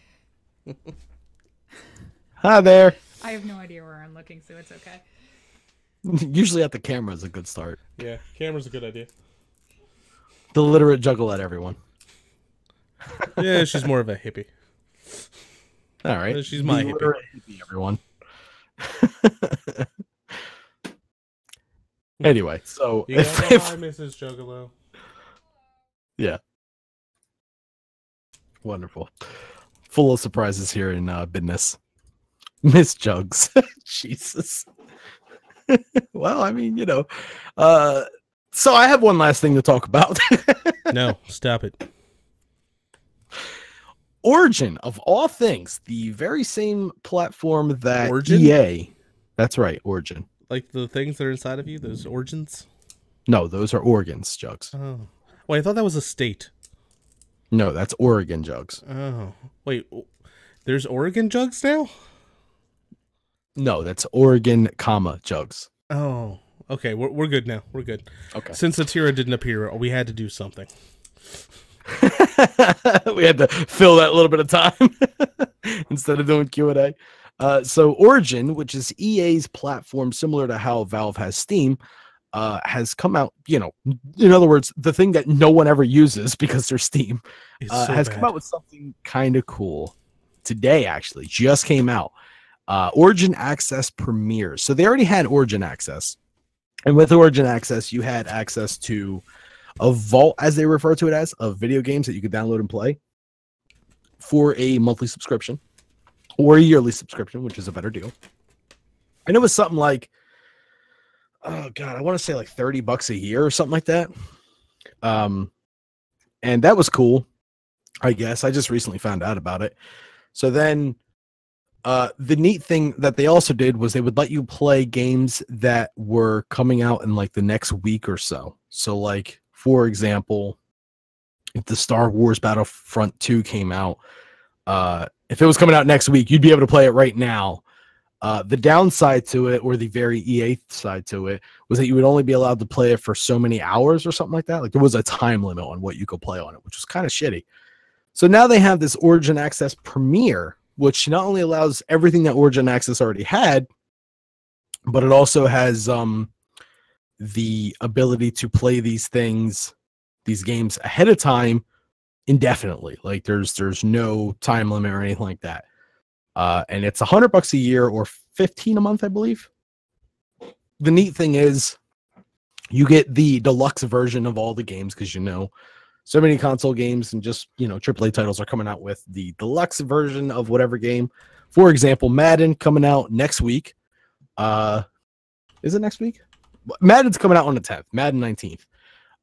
Hi there. I have no idea where I'm looking, so it's okay. Usually at the camera is a good start. Yeah, camera's a good idea. The literate juggle at everyone. Yeah, she's more of a hippie. All right. She's my hippie. Everyone. Anyway, so you got hi, Mrs. Juggalo. Yeah. Wonderful. Full of surprises here in business. Miss Jugs. Jesus. Well, I mean, so I have one last thing to talk about. No, stop it. Origin, of all things, the very same platform that Origin? EA. That's right, Origin. Like the things that are inside of you, those origins? No, those are organs, Jugs. Oh. Wait, I thought that was a state. No, that's Oregon, Jugs. Oh. Wait, there's Oregon Jugs now? No, that's Oregon, Jugs. Oh. Okay, we're good now. We're good. Okay. Since Atira didn't appear, we had to do something. We had to fill that little bit of time instead of doing Q&A. So Origin, which is EA's platform, similar to how Valve has Steam, has come out, in other words, the thing that no one ever uses because they're Steam, has come out with something kind of cool. Today, actually, just came out. Origin Access Premiere. So they already had Origin Access. And with Origin Access, you had access to a vault, as they refer to it as, of video games that you could download and play for a monthly subscription or a yearly subscription, which is a better deal. And it was something like, oh God, I want to say like $30 a year or something like that. And that was cool, I guess. I just recently found out about it. So then the neat thing that they also did was they would let you play games that were coming out in like the next week or so. So like, for example, if the Star Wars Battlefront 2 came out, if it was coming out next week, you'd be able to play it right now. The downside to it, or the very EA side to it, was that you would only be allowed to play it for so many hours or something like that. Like there was a time limit on what you could play on it, which was kind of shitty. So now they have this Origin Access Premiere, which not only allows everything that Origin Access already had, but it also has the ability to play these games ahead of time indefinitely. Like there's no time limit or anything like that. And it's $100 a year or $15 a month, I believe. The neat thing is you get the deluxe version of all the games because so many console games and just, you know, AAA titles are coming out with the deluxe version of whatever game. For example, Madden coming out next week. Is it next week? Madden's coming out on the 10th, Madden 19th.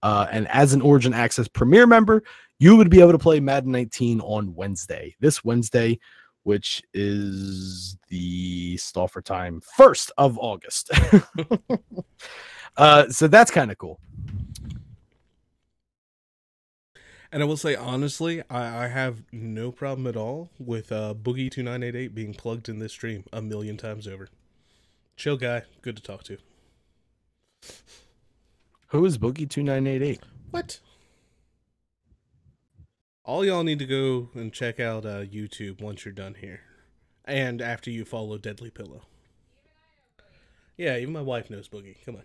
And as an Origin Access Premier member, you would be able to play Madden 19 on Wednesday. This Wednesday, which is the stall for time 1st of August. So that's kind of cool. And I will say, honestly, I have no problem at all with Boogie2988 being plugged in this stream 1,000,000 times over. Chill guy, good to talk to. Who is Boogie2988? What? All y'all need to go and check out YouTube once you're done here. And after you follow Deadly Pillow. Yeah, even my wife knows Boogie. Come on.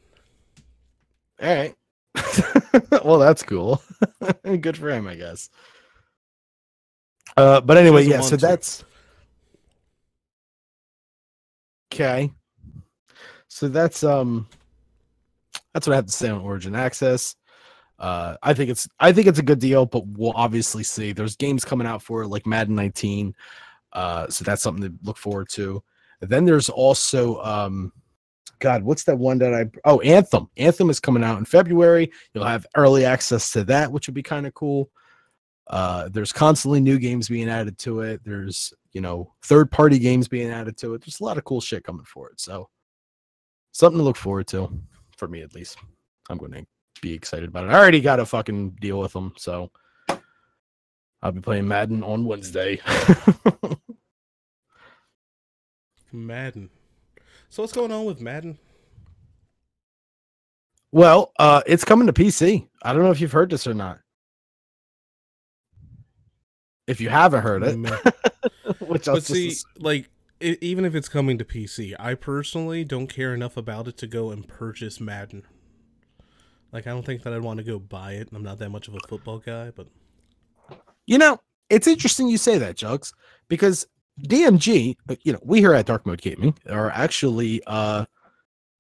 All right. Well, that's cool. Good for him, I guess. But anyway, yeah, so that's okay. So that's what I have to say on Origin Access. I think it's a good deal, but we'll obviously see. There's games coming out for it, like Madden 19. So that's something to look forward to. And then there's also God, what's that one that Anthem. Anthem is coming out in February. You'll have early access to that, which would be kind of cool. There's constantly new games being added to it. There's, you know, third-party games being added to it. There's a lot of cool shit coming for it. So something to look forward to, for me at least. I'm going to be excited about it. I already got a fucking deal with them, so I'll be playing Madden on Wednesday. Madden. So what's going on with Madden? Well, it's coming to PC. I don't know if you've heard this or not. If you haven't heard it, which but see, like, even if it's coming to PC, I personally don't care enough about it to go and purchase Madden. Like, I don't think that I'd want to go buy it. I'm not that much of a football guy, but you know, it's interesting you say that, Jugs, because DMG, you know, we here at Dark Mode Gaming are actually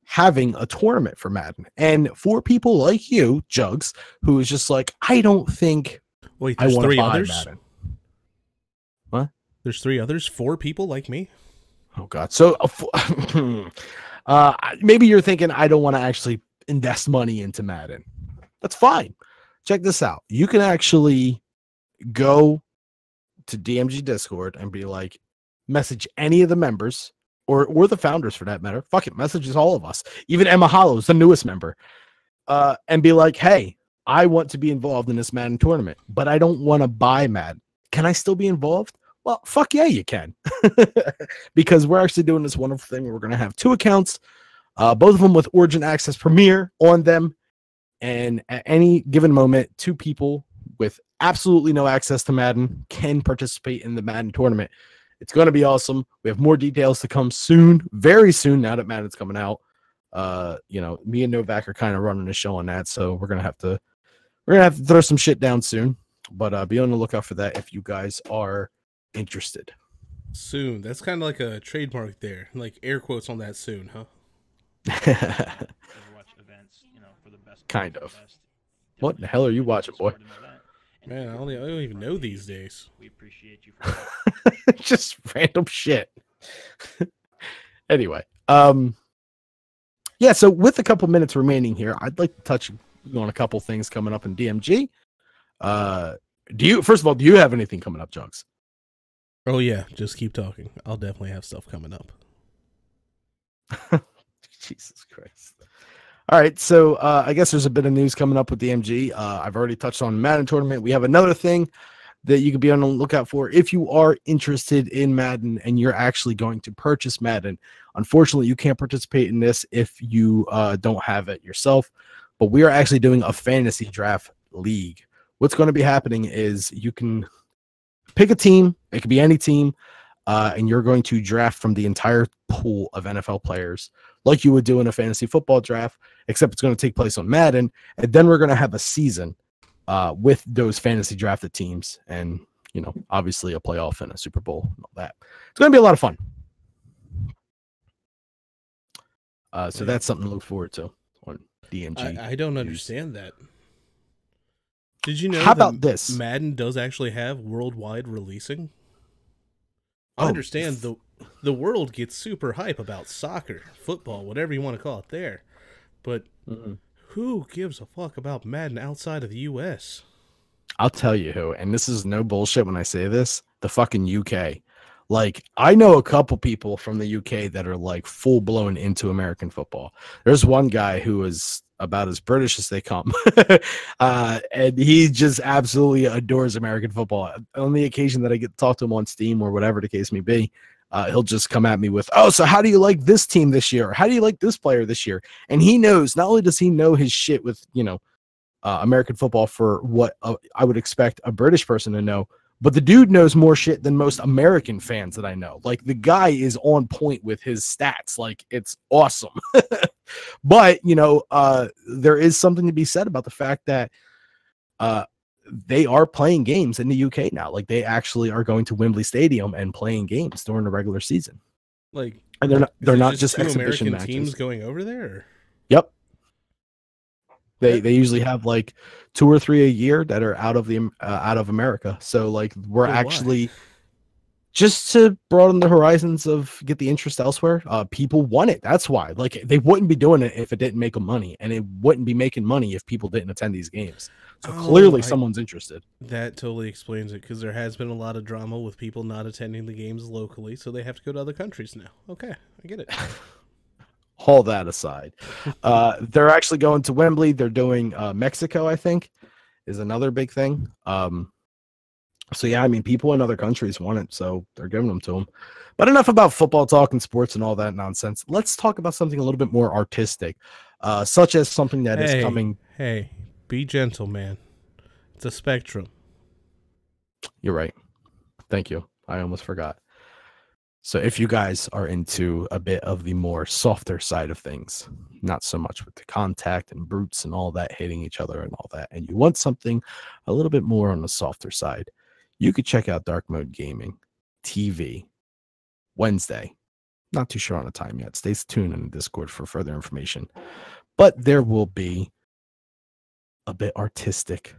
having a tournament for Madden. And for people like you, Jugs, who is just like, I don't think wait, I there's want to 3 buy others? Madden. What? There's 3 others? 4 people like me? Oh, God. So maybe you're thinking, I don't want to actually invest money into Madden. That's fine. Check this out. You can actually go to DMG Discord and be like, message any of the members or the founders for that matter. Fuck it, messages all of us. Even Emma Hollow's the newest member. And be like, hey, I want to be involved in this Madden tournament, but I don't want to buy Madden. Can I still be involved? Well, fuck yeah, you can. Because we're actually doing this wonderful thing where we're going to have 2 accounts, both of them with Origin Access Premier on them. And at any given moment, 2 people with absolutely no access to Madden can participate in the Madden tournament. It's going to be awesome. We have more details to come soon, very soon, now that Madden's coming out. You know, me and Novak are kind of running the show on that, so we're gonna have to throw some shit down soon. But be on the lookout for that if you guys are interested. Soon. That's kind of like a trademark there, like air quotes on that soon, huh? Events, you know, for the best. Kind of. What the hell are you watching, boy? Man, I don't even know these days. We appreciate you for just random shit. Anyway, yeah, so with a couple minutes remaining here, I'd like to touch on a couple things coming up in DMG. First of all, do you have anything coming up, Jugs? Oh yeah, just keep talking. I'll definitely have stuff coming up. Jesus Christ. All right, so I guess there's a bit of news coming up with DMG. I've already touched on Madden tournament. We have another thing that you can be on the lookout for if you are interested in Madden and you're actually going to purchase Madden. Unfortunately, you can't participate in this if you don't have it yourself, but we are actually doing a fantasy draft league. What's going to be happening is you can pick a team. It could be any team, and you're going to draft from the entire pool of NFL players like you would do in a fantasy football draft, except it's going to take place on Madden. And then we're going to have a season with those fantasy drafted teams and, you know, obviously a playoff and a Super Bowl and all that. It's going to be a lot of fun. So that's something to look forward to on DMG. I don't understand that. Did you know How that about this? Madden does actually have worldwide releasing? I Oh. understand the world gets super hype about soccer, football, whatever you want to call it there. But who gives a fuck about Madden outside of the US? I'll tell you who, and this is no bullshit when I say this, the fucking UK. Like, I know a couple people from the UK that are like full blown into American football. There's one guy who is about as British as they come. And he just absolutely adores American football. On the occasion that I get to talk to him on Steam or whatever the case may be, he'll just come at me with, oh, so how do you like this team this year? Or how do you like this player this year? And he knows, not only does he know his shit with, American football for what I would expect a British person to know, but the dude knows more shit than most American fans that I know. Like, the guy is on point with his stats. Like, it's awesome. But, there is something to be said about the fact that they are playing games in the UK now. Like, they actually are going to Wembley Stadium and playing games during the regular season. Like, and they're not just two exhibition American matches. teams going over there? Or? Yep. They usually have like 2 or 3 a year that are out of America. So like we're actually just to broaden the horizons of get the interest elsewhere. People want it. That's why. Like, they wouldn't be doing it if it didn't make them money, and it wouldn't be making money if people didn't attend these games. So clearly someone's interested. That totally explains it, because there has been a lot of drama with people not attending the games locally, so they have to go to other countries now. Okay, I get it. All that aside, they're actually going to Wembley. They're doing Mexico, I think, is another big thing. So yeah, I mean, people in other countries want it, so they're giving them to them. But enough about football talk and sports and all that nonsense. Let's talk about something a little bit more artistic, such as something that is coming. Hey, be gentle, man. It's a spectrum. You're right. Thank you. I almost forgot. So if you guys are into a bit of the more softer side of things, not so much with the contact and brutes and all that, hitting each other and all that, and you want something a little bit more on the softer side, you could check out Dark Mode Gaming TV Wednesday. Not too sure on the time yet. Stay tuned in the Discord for further information. But there will be a bit artistic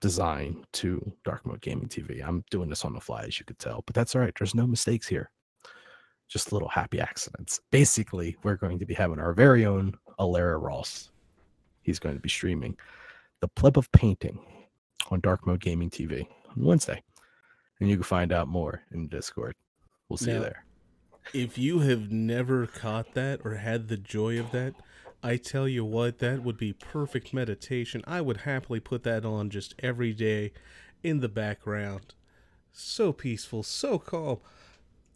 design to Dark Mode Gaming TV. I'm doing this on the fly, as you could tell, but that's all right. There's no mistakes here. Just little happy accidents. Basically, we're going to be having our very own A.K.A. Ross. He's going to be streaming the Pleb of Painting on Dark Mode Gaming TV on Wednesday. And you can find out more in the Discord. We'll see you there. If you have never caught that or had the joy of that, I tell you what, that would be perfect meditation. I would happily put that on just every day in the background. So peaceful, so calm.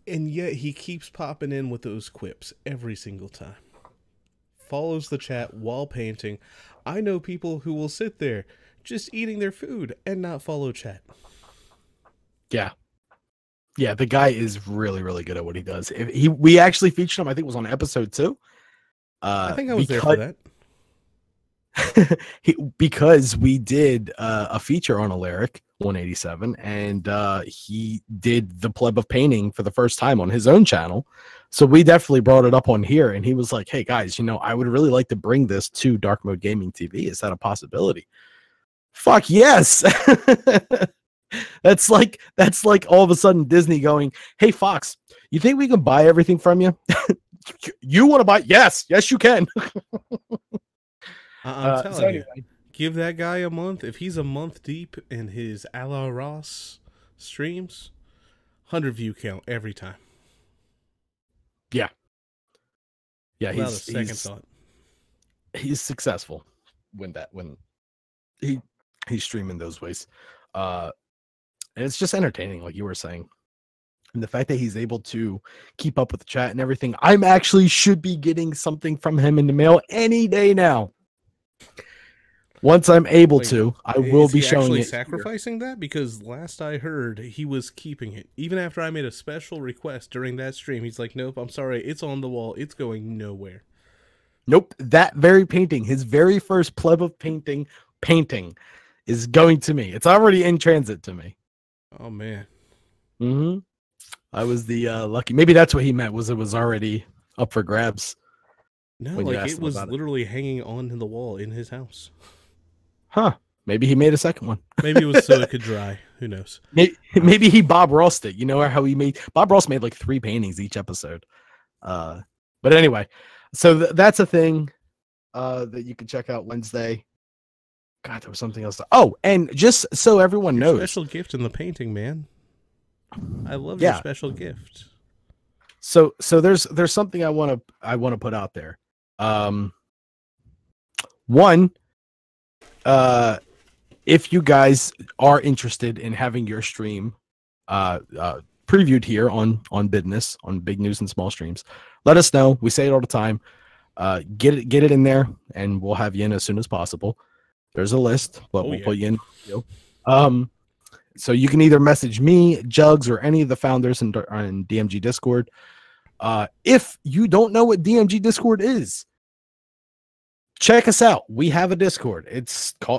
And yet he keeps popping in with those quips every single time. Follows the chat while painting. I know people who will sit there just eating their food and not follow chat. Yeah. Yeah, the guy is really, really good at what he does. We actually featured him, I think it was on episode 2. I think I was there for that. Because we did a feature on Alaric 187, and he did the Pleb of Painting for the first time on his own channel. So we definitely brought it up on here, and he was like, hey guys, I would really like to bring this to Dark Mode Gaming TV. Is that a possibility? Fuck yes. That's like all of a sudden Disney going, hey Fox, you think we can buy everything from you? You want to buy? Yes you can. I'm telling you, give that guy a month. If he's a month deep in his A.K.A. Ross streams, 100 view count every time. Yeah, without a second thought. He's successful when he's streaming those ways, and it's just entertaining, like you were saying. And the fact that he's able to keep up with the chat and everything, I'm actually should be getting something from him in the mail any day now. Once I'm able to, I will be showing it. Is he sacrificing that? Because last I heard, he was keeping it. Even after I made a special request during that stream, he's like, nope, I'm sorry, it's on the wall. It's going nowhere. Nope. That very painting, his very first Pleb of Painting is going to me. It's already in transit to me. Oh, man. Mm-hmm. I was the lucky. Maybe that's what he meant, was it was already up for grabs. No, like it was literally hanging on the wall in his house. Huh. Maybe he made a second one. Maybe it was so it could dry. Who knows? Maybe he Bob Rossed it. You know how he made Bob Ross made like 3 paintings each episode. But anyway, so that's a thing that you can check out Wednesday. God, there was something else. Oh, and just so everyone knows, special gift in the painting, man. I love your special gift. So there's something I want to put out there. One, if you guys are interested in having your stream previewed here on Business, on Big News and Small Streams, let us know. We say it all the time. Get it in there, and we'll have you in as soon as possible. There's a list, but we'll put you in. So you can either message me, Jugs, or any of the founders in DMG Discord. If you don't know what DMG Discord is, check us out. We have a Discord. It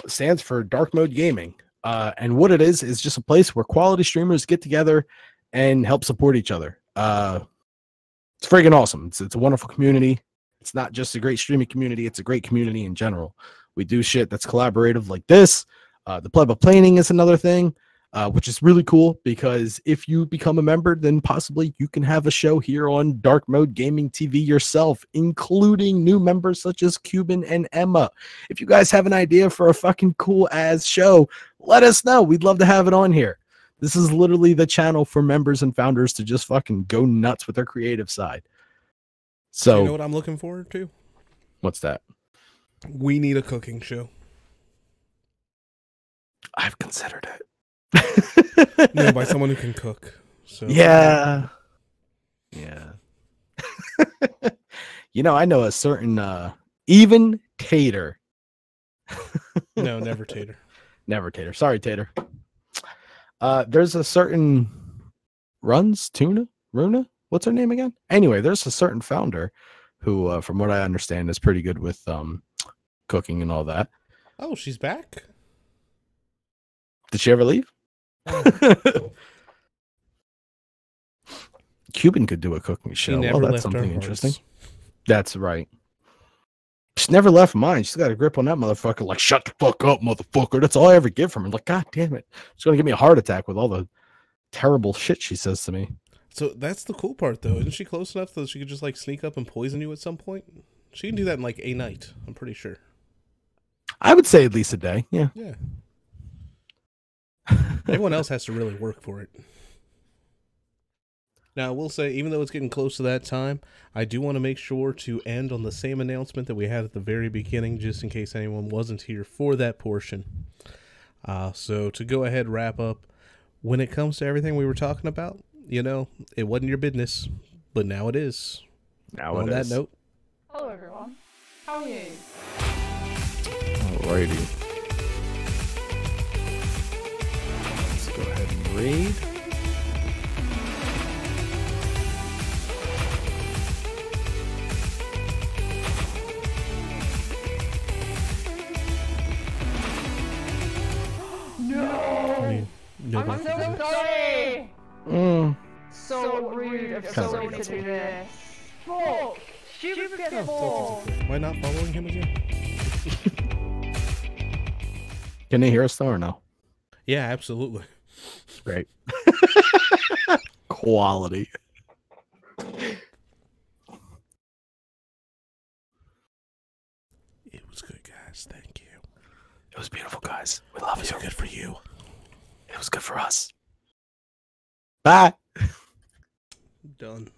stands for Dark Mode Gaming. And what it is just a place where quality streamers get together and help support each other. It's friggin' awesome. It's a wonderful community. It's not just a great streaming community. It's a great community in general. We do shit that's collaborative like this. The pleb of planning is another thing, which is really cool because if you become a member, then possibly you can have a show here on Dark Mode Gaming TV yourself, including new members such as Cuban and Emma. If you guys have an idea for a fucking cool ass show, let us know. We'd love to have it on here. This is literally the channel for members and founders to just fucking go nuts with their creative side. So, you know what I'm looking forward to? What's that? We need a cooking show. I've considered it. No, by someone who can cook. So yeah. You know, I know a certain even Tater. No, never Tater. Never Tater. Sorry, Tater. There's a certain Runa? What's her name again? Anyway, there's a certain founder who, from what I understand, is pretty good with cooking and all that. Oh, she's back? Did she ever leave? Cuban could do a cooking show. Well, that's something interesting. That's right. She's never left mine. She's got a grip on that motherfucker. Like, shut the fuck up, motherfucker. That's all I ever get from her. Like, God damn it. She's going to give me a heart attack with all the terrible shit she says to me. So that's the cool part, though. Isn't she close enough that she could just, like, sneak up and poison you at some point? She can do that in, like, a night. I'm pretty sure. I would say at least a day. Yeah. Yeah. Everyone else has to really work for it. Now, I will say, even though it's getting close to that time, I do want to make sure to end on the same announcement that we had at the very beginning, just in case anyone wasn't here for that portion. So to go ahead, wrap up, when it comes to everything we were talking about, you know, it wasn't your business, but now it is. Now on that note. Hello, everyone. How are you? Alrighty. Let's go ahead and read. No! I'm so sorry! So rude of Sony to do this. Fuck! Stupid get four! Am I not following him again? Can they hear us though or no? Yeah, absolutely. Great. Quality. It was good, guys. Thank you. It was beautiful, guys. We love you. It was good for you. It was good for us. Bye. Done.